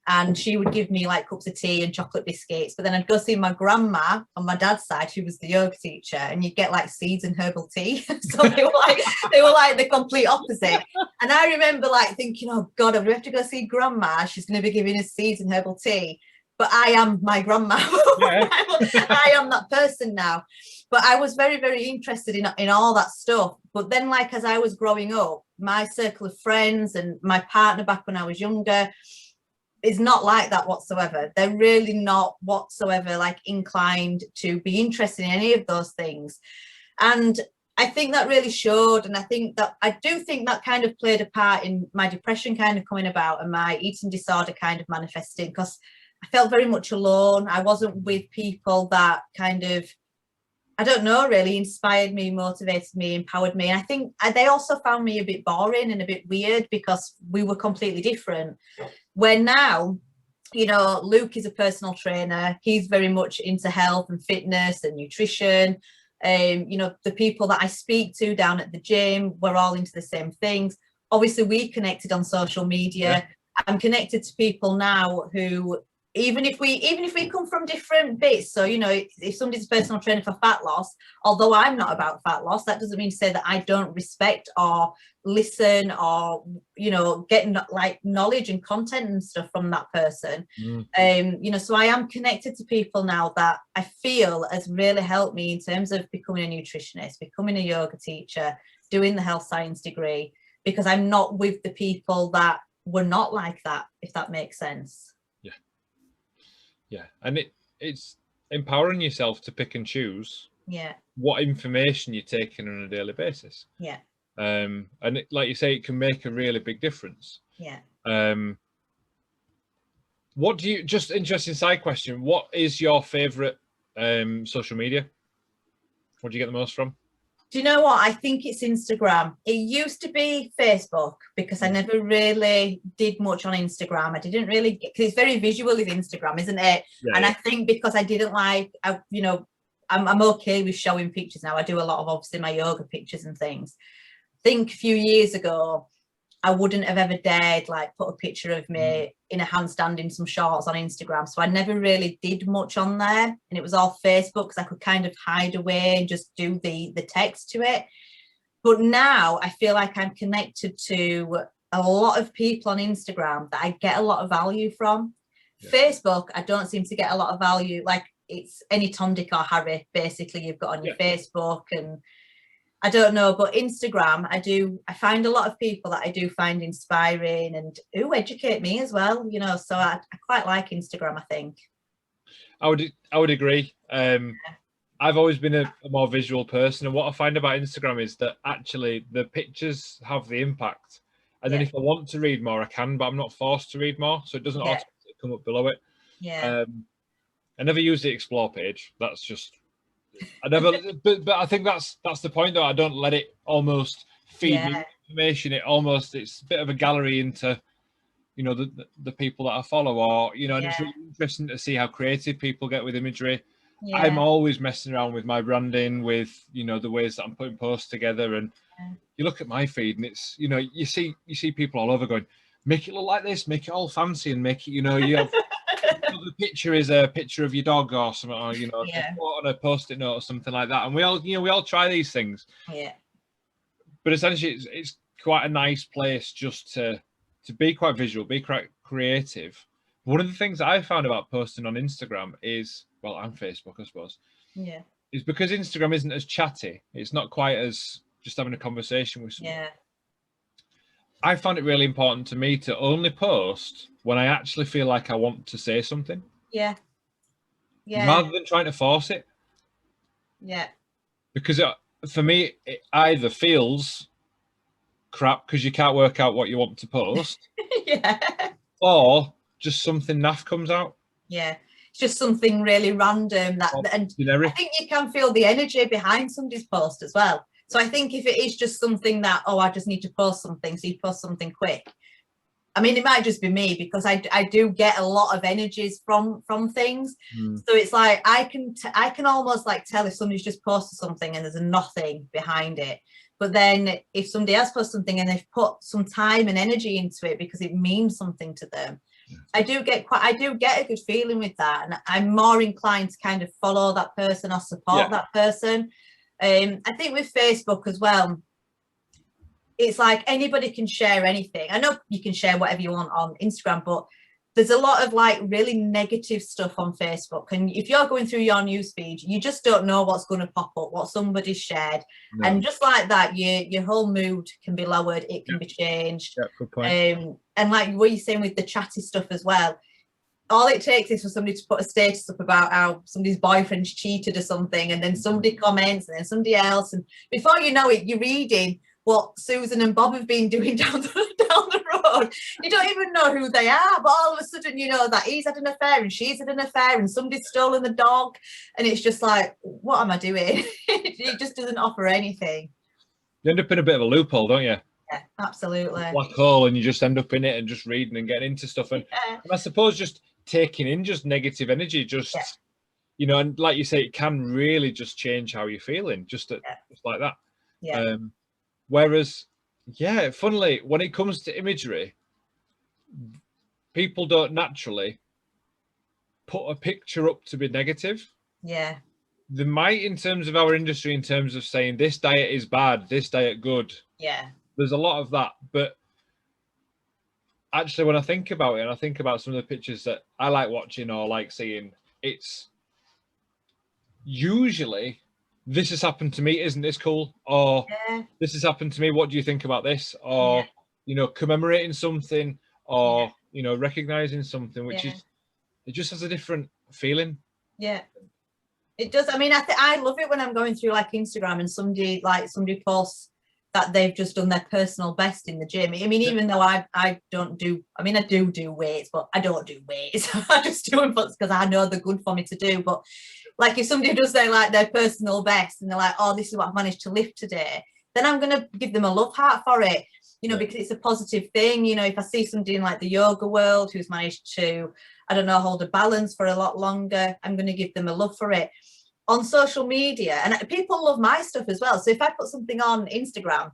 and she would give me like cups of tea and chocolate biscuits. But then I'd go see my grandma on my dad's side, who was the yoga teacher, and you'd get like seeds and herbal tea. So they were like the complete opposite. And I remember like thinking, oh God, we have to go see grandma. She's going to be giving us seeds and herbal tea. But I am my grandma. Yeah. I am that person now. But I was very, very interested in all that stuff. But then, like, as I was growing up, my circle of friends and my partner back when I was younger is not like that whatsoever. They're really not whatsoever like inclined to be interested in any of those things. And I think that really showed. And I do think that kind of played a part in my depression kind of coming about and my eating disorder kind of manifesting, because I felt very much alone. I wasn't with people that kind of, I don't know, really inspired me, motivated me, empowered me. And I think they also found me a bit boring and a bit weird because we were completely different. Where now, you know, Luke is a personal trainer. He's very much into health and fitness and nutrition. You know, the people that I speak to down at the gym, we're all into the same things. Obviously, we connected on social media. Yeah. I'm connected to people now who, even if we come from different bits, so, you know, if somebody's a personal trainer for fat loss, although I'm not about fat loss, that doesn't mean to say that I don't respect or listen or, you know, getting like knowledge and content and stuff from that person. You know, so I am connected to people now that I feel has really helped me in terms of becoming a nutritionist, becoming a yoga teacher, doing the health science degree, because I'm not with the people that were not like that, if that makes sense. Yeah, and it's empowering yourself to pick and choose what information you're taking on a daily basis. Yeah. And like you say, it can make a really big difference. Yeah. What do you, just interesting side question, what is your favorite social media? What do you get the most from? Do you know what? I think it's Instagram. It used to be Facebook because I never really did much on Instagram. I didn't really, because it's very visual with Instagram, isn't it? Yeah, and I think because I didn't like, you know, I'm okay with showing pictures now. I do a lot of obviously my yoga pictures and things. I think a few years ago, I wouldn't have ever dared like put a picture of me in a handstand in some shorts on Instagram. So I never really did much on there, and it was all Facebook because I could kind of hide away and just do the text to it. But now I feel like I'm connected to a lot of people on Instagram that I get a lot of value from. Yeah. Facebook, I don't seem to get a lot of value. Like, it's any Tom, Dick or Harry basically you've got on your Facebook, and I don't know, but Instagram, I find a lot of people that I do find inspiring and who educate me as well, you know, so I quite like Instagram, I think. I would agree. I've always been a more visual person, and what I find about Instagram is that actually the pictures have the impact. And then if I want to read more, I can, but I'm not forced to read more, so it doesn't automatically come up below it. Yeah. I never use the explore page. That's just, I never, but I think that's the point though. I don't let it almost feed me information. It's a bit of a gallery into, you know, the people that I follow, or, you know, and it's really interesting to see how creative people get with imagery. Yeah. I'm always messing around with my branding, with, you know, the ways that I'm putting posts together. And you look at my feed and it's, you know, you see people all over going, make it look like this, make it all fancy, and make it, you know, you have, the picture is a picture of your dog or something, or, you know, on a post-it note or something like that. And we all try these things. Yeah. But essentially it's quite a nice place just to be quite visual, be quite creative. One of the things that I found about posting on Instagram is, well, and Facebook, I suppose, is because Instagram isn't as chatty. It's not quite as just having a conversation with someone. Yeah. I found it really important to me to only post when I actually feel like I want to say something. Yeah. Yeah. Rather than trying to force it. Yeah. Because for me, it either feels crap because you can't work out what you want to post, Yeah. or just something naff comes out. Yeah. It's just something really random and generic. I think you can feel the energy behind somebody's post as well. So I think if it is just something that, oh, I just need to post something, so you post something quick. I mean, it might just be me because I do get a lot of energies from things. So it's like I can almost like tell if somebody's just posted something and there's nothing behind it. But then if somebody else posts something and they've put some time and energy into it because it means something to them, I do get a good feeling with that, and I'm more inclined to kind of follow that person or support that person. I think with Facebook as well, it's like anybody can share anything. I know you can share whatever you want on Instagram, but there's a lot of like really negative stuff on Facebook. And if you're going through your newsfeed, you just don't know what's going to pop up, what somebody's shared. No. And just like that, your whole mood can be lowered. It can be changed. Yeah, good point. And like what you're saying with the chatty stuff as well, all it takes is for somebody to put a status up about how somebody's boyfriend's cheated or something, and then somebody comments, and then somebody else, and before you know it, you're reading what Susan and Bob have been doing down the road. You don't even know who they are, but all of a sudden you know that he's had an affair and she's had an affair and somebody's stolen the dog, and it's just like, what am I doing? It just doesn't offer anything. You end up in a bit of a loophole, don't you? Yeah, absolutely. Black hole, and you just end up in it and just reading and getting into stuff, and I suppose just taking in just negative energy, just you know, and like you say, it can really just change how you're feeling, just like that. Yeah. Whereas, yeah, funnily, when it comes to imagery, people don't naturally put a picture up to be negative. Yeah. They might in terms of our industry, in terms of saying this diet is bad, this diet good. Yeah. There's a lot of that. But actually, when I think about it, and I think about some of the pictures that I like watching or like seeing, it's usually, this has happened to me, isn't this cool? Or this has happened to me, what do you think about this? Or, you know, commemorating something, or, you know, recognizing something, which is, it just has a different feeling. Yeah, it does. I mean, I love it when I'm going through like Instagram and somebody posts that they've just done their personal best in the gym. I mean, even though I don't do, I mean, I do weights, but I don't do weights. I just do them because I know they're good for me to do. But like if somebody does their personal best and they're like, oh, this is what I've managed to lift today, then I'm going to give them a love heart for it, you know, because it's a positive thing. You know, if I see somebody in like the yoga world who's managed to, I don't know, hold a balance for a lot longer, I'm going to give them a love for it. On social media, and people love my stuff as well. So if I put something on Instagram,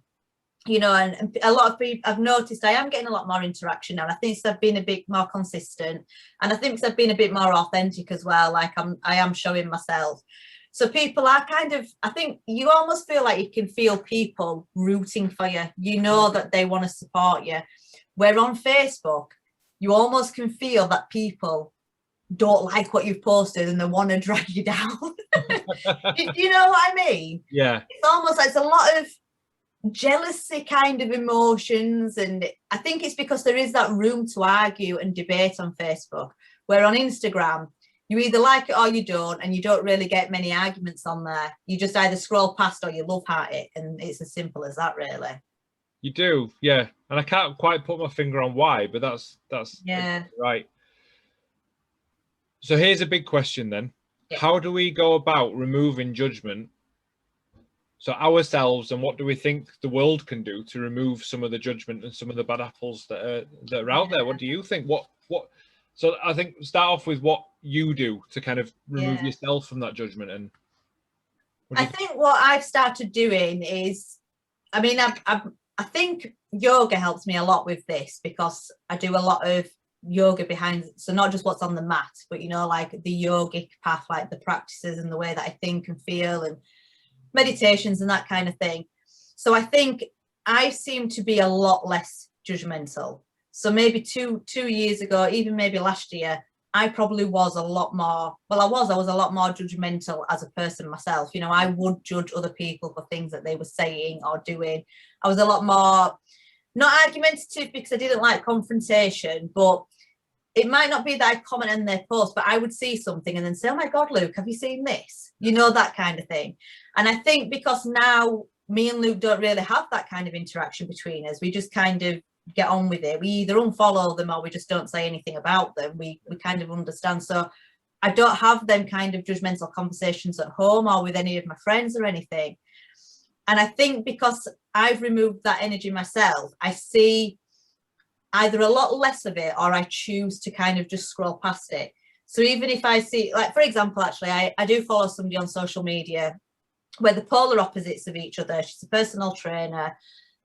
you know, and a lot of people, I've noticed I am getting a lot more interaction now. And I think I've been a bit more consistent, and I think I've been a bit more authentic as well. Like I am showing myself. So people are kind of, I think you almost feel like you can feel people rooting for you. You know that they want to support you. Where on Facebook, you almost can feel that people don't like what you've posted and they want to drag you down. You know what I mean? Yeah. It's almost like it's a lot of jealousy kind of emotions, and I think it's because there is that room to argue and debate on Facebook, where on Instagram you either like it or you don't, and you don't really get many arguments on there. You just either scroll past or you love heart it, and it's as simple as that, really. You do, yeah. And I can't quite put my finger on why, but that's right. So here's a big question then. How do we go about removing judgment? So ourselves, and what do we think the world can do to remove some of the judgment and some of the bad apples that are out there? What do you think? What? So I think start off with what you do to kind of remove yourself from that judgment. And I think what I've started doing is, I mean, I think yoga helps me a lot with this, because I do a lot of yoga behind, so not just what's on the mat, but you know, like the yogic path, like the practices and the way that I think and feel, and meditations and that kind of thing. So I think I seem to be a lot less judgmental. So maybe two years ago, even maybe last year, I probably was a lot more, well, I was a lot more judgmental as a person myself. You know, I would judge other people for things that they were saying or doing. I was a lot more, not argumentative because I didn't like confrontation, but it might not be that I comment on their post, but I would see something and then say, oh my God, Luke, have you seen this? You know, that kind of thing. And I think because now me and Luke don't really have that kind of interaction between us. We just kind of get on with it. We either unfollow them or we just don't say anything about them. We kind of understand. So I don't have them kind of judgmental conversations at home or with any of my friends or anything. And I think because I've removed that energy myself, I see either a lot less of it or I choose to kind of just scroll past it. So even if I see, like, for example, actually, I do follow somebody on social media where the polar opposites of each other. She's a personal trainer.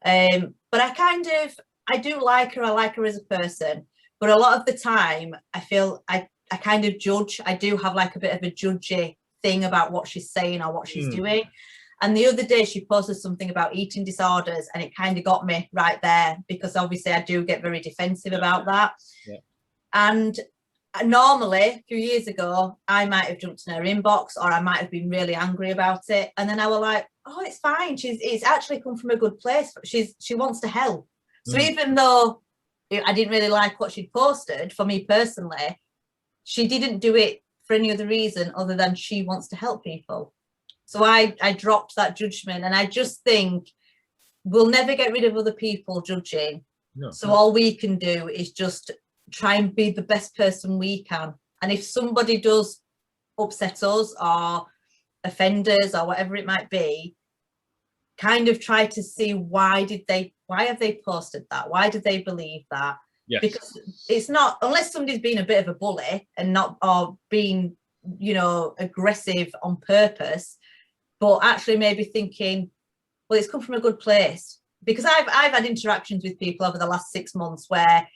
But I do like her. I like her as a person. But a lot of the time, I feel I kind of judge. I do have like a bit of a judgy thing about what she's saying or what she's doing. And the other day she posted something about eating disorders, and it kind of got me right there, because obviously I do get very defensive about that. Yeah. And normally a few years ago, I might have jumped in her inbox or I might have been really angry about it. And then I was like, oh, it's fine. It's actually come from a good place. She wants to help. So even though I didn't really like what she'd posted, for me personally, she didn't do it for any other reason other than she wants to help people. So I dropped that judgment, and I just think we'll never get rid of other people judging. No. So all we can do is just try and be the best person we can. And if somebody does upset us or offend us or whatever it might be, kind of try to see why have they posted that? Why did they believe that? Yes. Because it's not, unless somebody's been a bit of a bully and not, or being, you know, aggressive on purpose, but actually maybe thinking, well, it's come from a good place. Because I've had interactions with people over the last 6 months where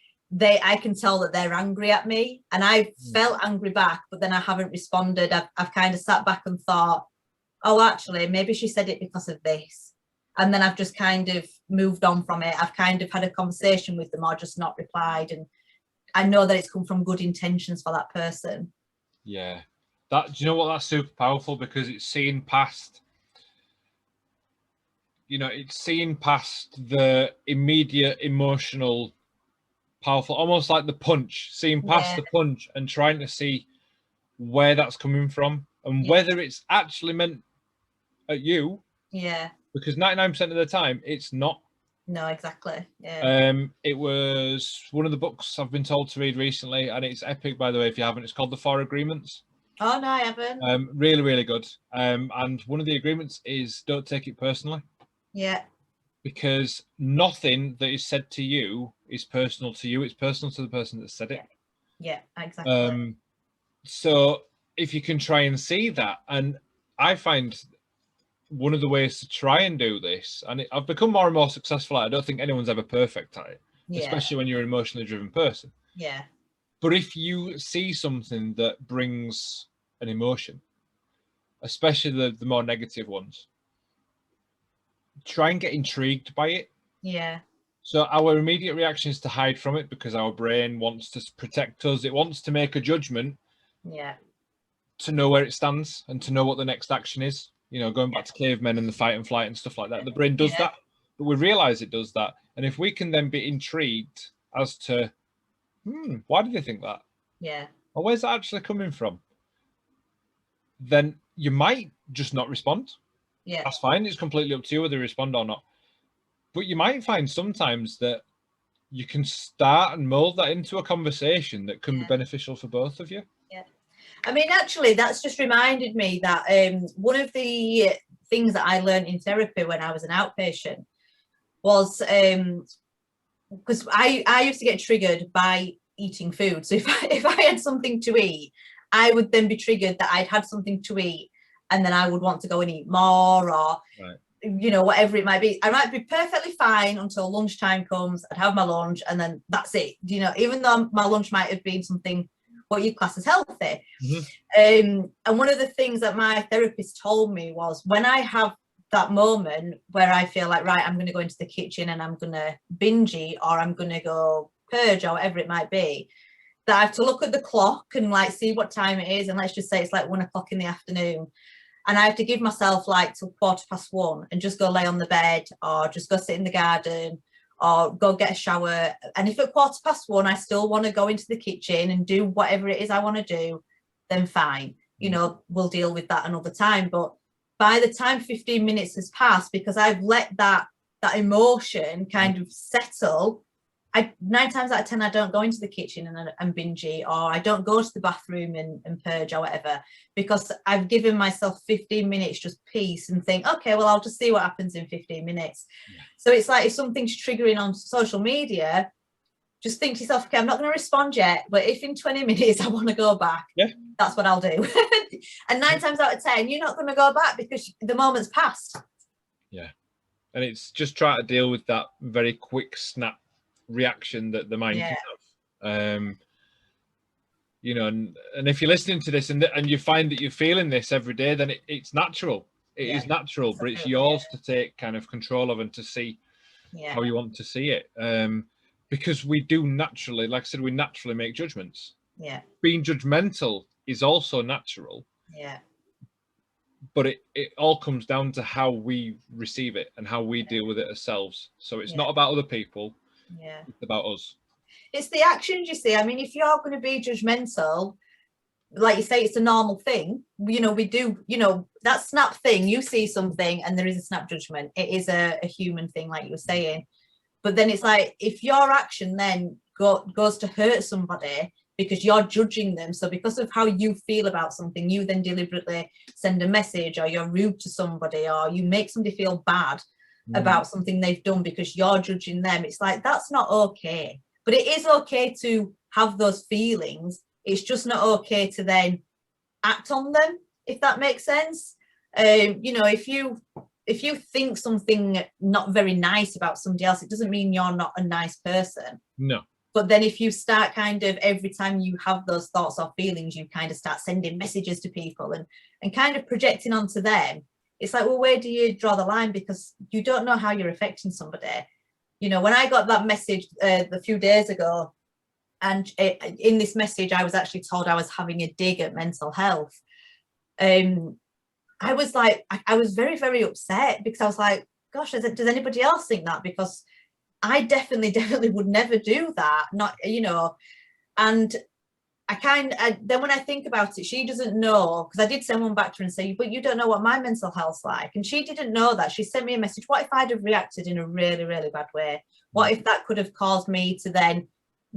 I can tell that they're angry at me, and I've felt angry back, but then I haven't responded. I've kind of sat back and thought, oh, actually, maybe she said it because of this. And then I've just kind of moved on from it. I've kind of had a conversation with them or just not replied. And I know that it's come from good intentions for that person. Yeah. Do you know what? That's super powerful, because it's seeing past, it's seeing past the immediate emotional, powerful, almost like the punch, seeing past the punch and trying to see where that's coming from and whether it's actually meant at you. Yeah. Because 99% of the time, it's not. No, exactly. Yeah. It was one of the books I've been told to read recently, and it's epic, by the way, if you haven't. It's called The Four Agreements. Oh, no, I haven't. Really, really good. And one of the agreements is don't take it personally. Yeah. Because nothing that is said to you is personal to you. It's personal to the person that said it. Yeah, exactly. So if you can try and see that, and I find one of the ways to try and do this, and I've become more and more successful at it. I don't think anyone's ever perfect at it, especially when you're an emotionally driven person. Yeah. But if you see something that brings an emotion, especially the more negative ones, try and get intrigued by it. Yeah. So our immediate reaction is to hide from it, because our brain wants to protect us. It wants to make a judgment. Yeah. To know where it stands and to know what the next action is. Going back to cavemen and the fight and flight and stuff like that. The brain does that, but we realize it does that. And if we can then be intrigued as to, why do they think that? Yeah. Or where's that actually coming from? Then you might just not respond. Yeah. That's fine. It's completely up to you whether you respond or not. But you might find sometimes that you can start and mold that into a conversation that can be beneficial for both of you. Yeah. I mean, actually, that's just reminded me that one of the things that I learned in therapy when I was an outpatient was, because I used to get triggered by eating food. So if I had something to eat, I would then be triggered that I'd had something to eat, and then I would want to go and eat more, or whatever it might be. I might be perfectly fine until lunchtime comes. I'd have my lunch, and then that's it. Even though my lunch might have been something what you class as healthy. And one of the things that my therapist told me was, when I have that moment where I feel like, right, I'm going to go into the kitchen and I'm going to binge eat, or I'm going to go purge, or whatever it might be, that I have to look at the clock and like see what time it is. And let's just say it's like 1 o'clock in the afternoon. And I have to give myself like till 1:15 and just go lay on the bed, or just go sit in the garden, or go get a shower. And if at 1:15 I still want to go into the kitchen and do whatever it is I want to do, then fine. We'll deal with that another time. But by the time 15 minutes has passed, because I've let that emotion kind of settle, 9 times out of 10 I don't go into the kitchen and binge eat, or I don't go to the bathroom and purge or whatever, because I've given myself 15 minutes just peace and think, okay, well, I'll just see what happens in 15 minutes. So it's like if something's triggering on social media, just think to yourself, okay, I'm not going to respond yet, but if in 20 minutes I want to go back, that's what I'll do. And 9 times out of 10 you're not going to go back because the moment's passed. And it's just trying to deal with that very quick snap reaction that the mind can have. You know, and if you're listening to this and you find that you're feeling this every day, then it's natural. It is natural, but it's yours to take kind of control of and to see how you want to see it. Because we do naturally, like I said, we naturally make judgments. Being judgmental is also natural. But it all comes down to how we receive it and how we deal with it ourselves. So it's not about other people. It's about us. It's the actions, you see. I mean, if you're going to be judgmental, like you say, it's a normal thing. You know, we do, you know, that snap thing, you see something and there is a snap judgment. It is a human thing, like you were saying. But then it's like, if your action then goes to hurt somebody because you're judging them, so because of how you feel about something, you then deliberately send a message, or you're rude to somebody, or you make somebody feel bad about something they've done because you're judging them. It's like, that's not okay. But it is okay to have those feelings. It's just not okay to then act on them, if that makes sense. You know, if you think something not very nice about somebody else, it doesn't mean you're not a nice person. No. But then if you start kind of, every time you have those thoughts or feelings, you kind of start sending messages to people and kind of projecting onto them. It's like, well, where do you draw the line? Because you don't know how you're affecting somebody. You know, when I got that message a few days ago, and in this message, I was actually told I was having a dig at mental health. I was like, I was very, very upset, because I was like, gosh, does anybody else think that? Because I definitely would never do that. Not, you know, and then when I think about it, she doesn't know, because I did send one back to her and say, but you don't know what my mental health's like. And she didn't know that. She sent me a message. What if I'd have reacted in a really, really bad way? What if that could have caused me to then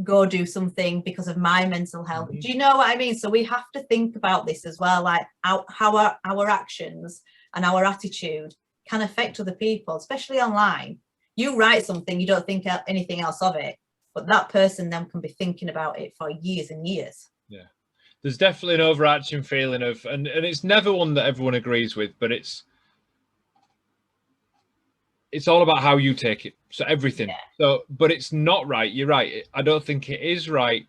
go do something because of my mental health? Do you know what I mean? So we have to think about this as well, like how our actions and our attitude can affect other people, especially online. You write something, you don't think anything else of it, but that person then can be thinking about it for years and years. Yeah, there's definitely an overarching feeling of, and it's never one that everyone agrees with, but it's all about how you take it. So everything. So, but it's not right. You're right. I don't think it is right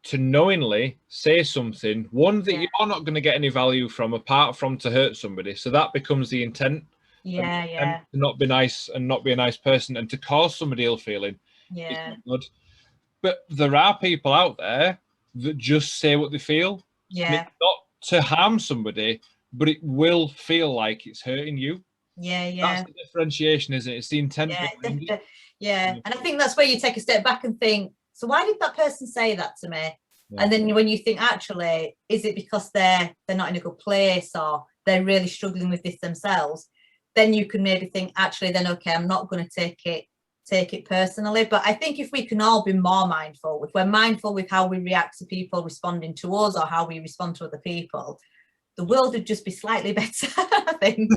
to knowingly say something, one, that you're not going to get any value from, apart from to hurt somebody. So that becomes the intent. To not be nice and not be a nice person and to cause somebody ill feeling. It's not good. But there are people out there that just say what they feel. It's not to harm somebody, but it will feel like it's hurting you. That's the differentiation, isn't it? It's the intent. And I think that's where you take a step back and think, so why did that person say that to me? And then when you think, actually, is it because they're not in a good place, or they're really struggling with this themselves? Then you can maybe think, actually, then okay, I'm not going to take it personally. But I think if we can all be more mindful, if we're mindful with how we react to people responding to us or how we respond to other people, the world would just be slightly better, I think.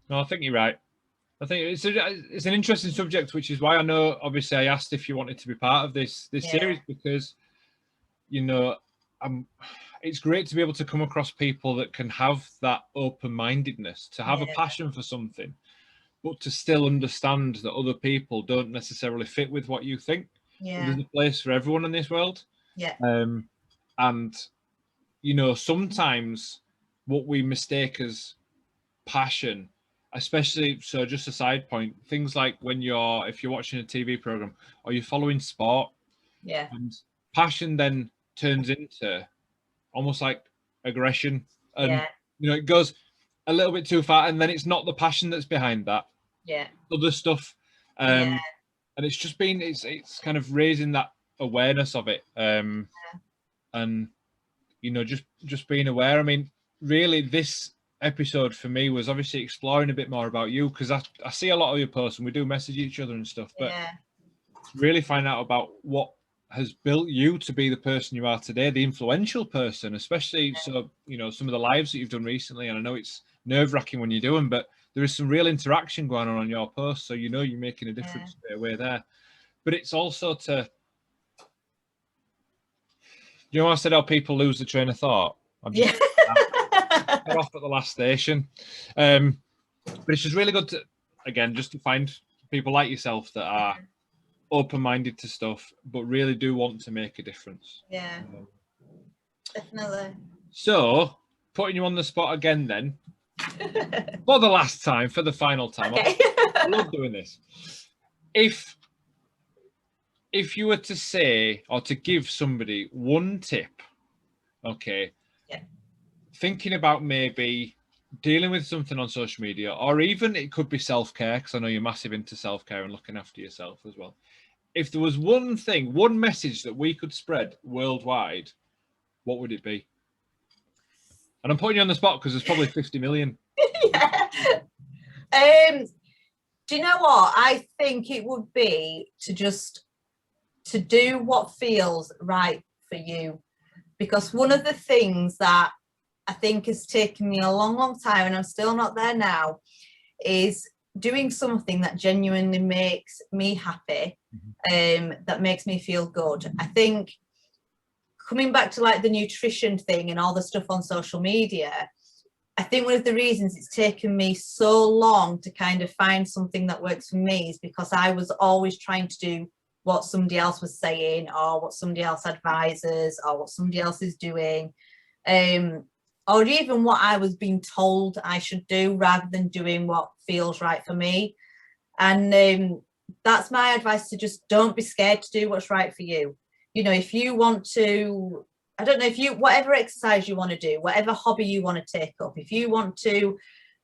No, I think you're right. I think it's an interesting subject, which is why I know, obviously, I asked if you wanted to be part of this series, because, you know, it's great to be able to come across people that can have that open-mindedness, to have a passion for something, but to still understand that other people don't necessarily fit with what you think. There's a place for everyone in this world. And, you know, sometimes what we mistake as passion, especially, so just a side point, things like if you're watching a TV program or you're following sport, and passion then turns into almost like aggression, and you know, it goes a little bit too far, and then it's not the passion that's behind that, other stuff, and it's just it's kind of raising that awareness of it, and you know, just being aware. I mean, really, this episode for me was obviously exploring a bit more about you, because I see a lot of your posts and we do message each other and stuff, but really find out about what has built you to be the person you are today, the influential person, especially so, you know, some of the lives that you've done recently. And I know it's nerve-wracking when you do them, but there is some real interaction going on your posts, so you know you're making a difference straight away there. But it's also to, you know, I said how people lose the train of thought. I'm just got off at the last station. But it's just really good to, again, just to find people like yourself that are open-minded to stuff, but really do want to make a difference. Yeah, definitely. So, putting you on the spot again then, for the last time, for the final time. Okay. I love doing this. If you were to say, or to give somebody one tip, okay, thinking about maybe dealing with something on social media, or even it could be self-care, because I know you're massive into self-care and looking after yourself as well. If there was one thing, one message that we could spread worldwide, what would it be? And I'm putting you on the spot because there's probably 50 million. Do you know what? I think it would be to do what feels right for you. Because one of the things that I think has taken me a long, long time, and I'm still not there now, is doing something that genuinely makes me happy, that makes me feel good. I think coming back to like the nutrition thing and all the stuff on social media, I think one of the reasons it's taken me so long to kind of find something that works for me is because I was always trying to do what somebody else was saying, or what somebody else advises, or what somebody else is doing, or even what I was being told I should do, rather than doing what feels right for me. And that's my advice, to just don't be scared to do what's right for you. You know, if you want to, I don't know, if you, whatever exercise you want to do, whatever hobby you want to take up, if you want to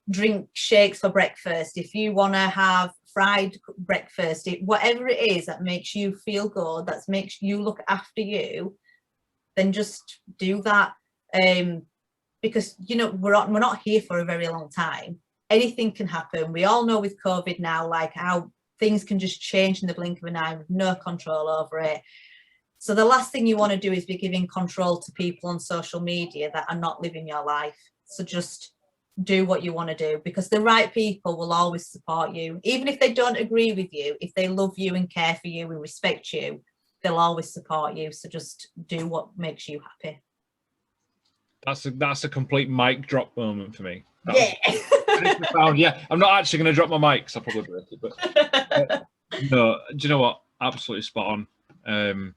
drink shakes for breakfast, if you want to have fried breakfast, whatever it is that makes you feel good, that makes you look after you, then just do that. Because, you know, we're not here for a very long time. Anything can happen. We all know with COVID now, like how things can just change in the blink of an eye with no control over it. So the last thing you want to do is be giving control to people on social media that are not living your life. So just do what you want to do, because the right people will always support you. Even if they don't agree with you, if they love you and care for you and respect you, they'll always support you. So just do what makes you happy. That's a complete mic drop moment for me. Yeah. I'm not actually going to drop my mic because I'll probably break it. But no, do you know what? Absolutely spot on.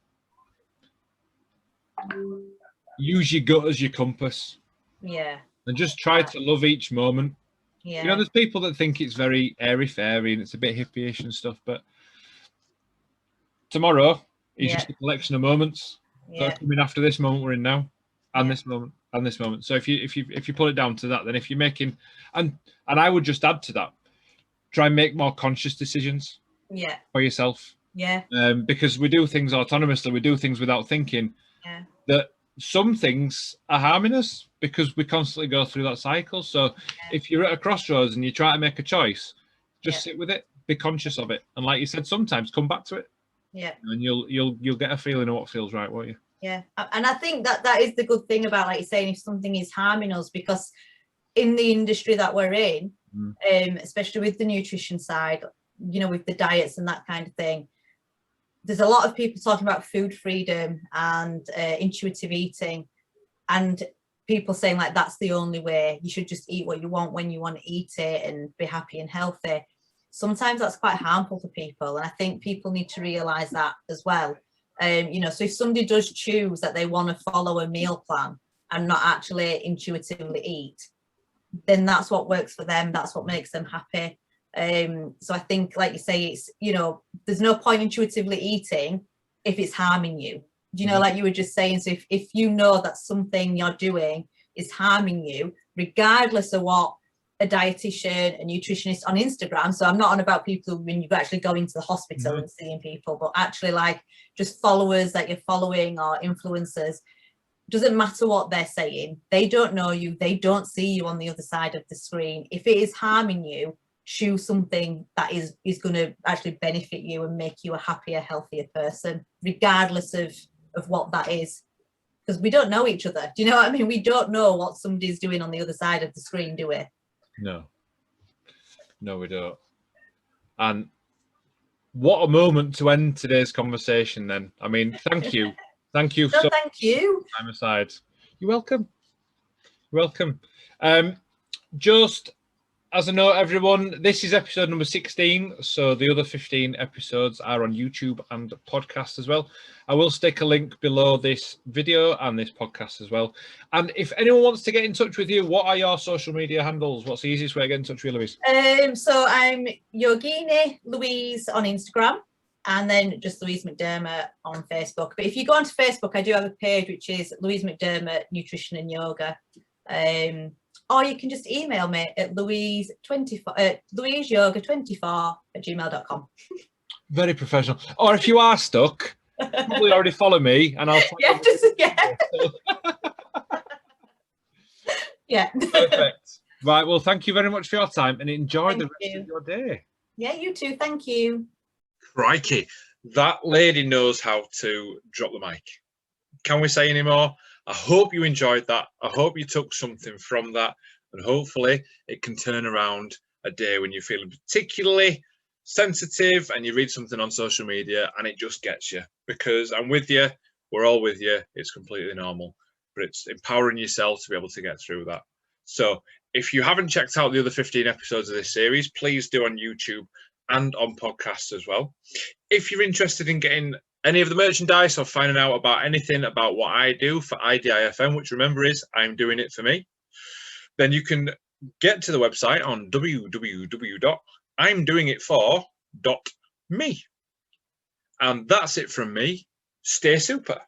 Use your gut as your compass. Yeah. And just try to love each moment. Yeah. You know, there's people that think it's very airy-fairy and it's a bit hippie-ish and stuff, but tomorrow is just a collection of moments that are coming after this moment we're in now, and this moment, and this moment. So if you put it down to that, then if you're making, and I would just add to that, try and make more conscious decisions for yourself. Yeah. Because we do things autonomously, we do things without thinking. Yeah. That some things are harming us because we constantly go through that cycle. So if you're at a crossroads and you try to make a choice, just sit with it, be conscious of it, and like you said, sometimes come back to it. Yeah. And you'll get a feeling of what feels right, won't you? Yeah. And I think that is the good thing about, like you're saying, if something is harming us, because in the industry that we're in, especially with the nutrition side, you know, with the diets and that kind of thing, there's a lot of people talking about food freedom and intuitive eating, and people saying like that's the only way, you should just eat what you want when you want to eat it and be happy and healthy. Sometimes that's quite harmful for people, and I think people need to realize that as well. You know, so if somebody does choose that they want to follow a meal plan and not actually intuitively eat, then that's what works for them, that's what makes them happy. So I think, like you say, it's, you know, there's no point intuitively eating if it's harming you. You know, like you were just saying, so if you know that something you're doing is harming you, regardless of what a dietitian, a nutritionist on Instagram, so I'm not on about people when you actually go into the hospital and seeing people, but actually like just followers that you're following or influencers, doesn't matter what they're saying. They don't know you. They don't see you on the other side of the screen. If it is harming you, choose something that is going to actually benefit you and make you a happier, healthier person, regardless of what that is. Because we don't know each other. Do you know what I mean? We don't know what somebody's doing on the other side of the screen, do we? No, we don't. And what a moment to end today's conversation then. I mean, thank you. Thank you. No, thank you. Time aside. You're welcome. You're welcome. Just as a note, everyone, this is episode number 16. So the other 15 episodes are on YouTube and podcast as well. I will stick a link below this video and this podcast as well. And if anyone wants to get in touch with you, what are your social media handles? What's the easiest way to get in touch with you, Louise? So I'm Yogini Louise on Instagram, and then just Louise McDermott on Facebook. But if you go onto Facebook, I do have a page which is Louise McDermott Nutrition and Yoga. Or you can just email me at louiseyoga24@gmail.com. Very professional. Or if you are stuck, probably already follow me and I'll yeah. Perfect. Right, well, thank you very much for your time and enjoy the rest of your day. Yeah, you too. Thank you. Crikey, that lady knows how to drop the mic. Can we say any more? I hope you enjoyed that. I hope you took something from that, and hopefully it can turn around a day when you're feeling particularly sensitive and you read something on social media and it just gets you. Because I'm with you, we're all with you. It's completely normal, but it's empowering yourself to be able to get through that. So if you haven't checked out the other 15 episodes of this series, please do on YouTube and on podcasts as well. If you're interested in getting any of the merchandise or finding out about anything about what I do for IDIFM, which remember is I'm doing it for me, then you can get to the website on www.imdoingitfor.me. And that's it from me. Stay super.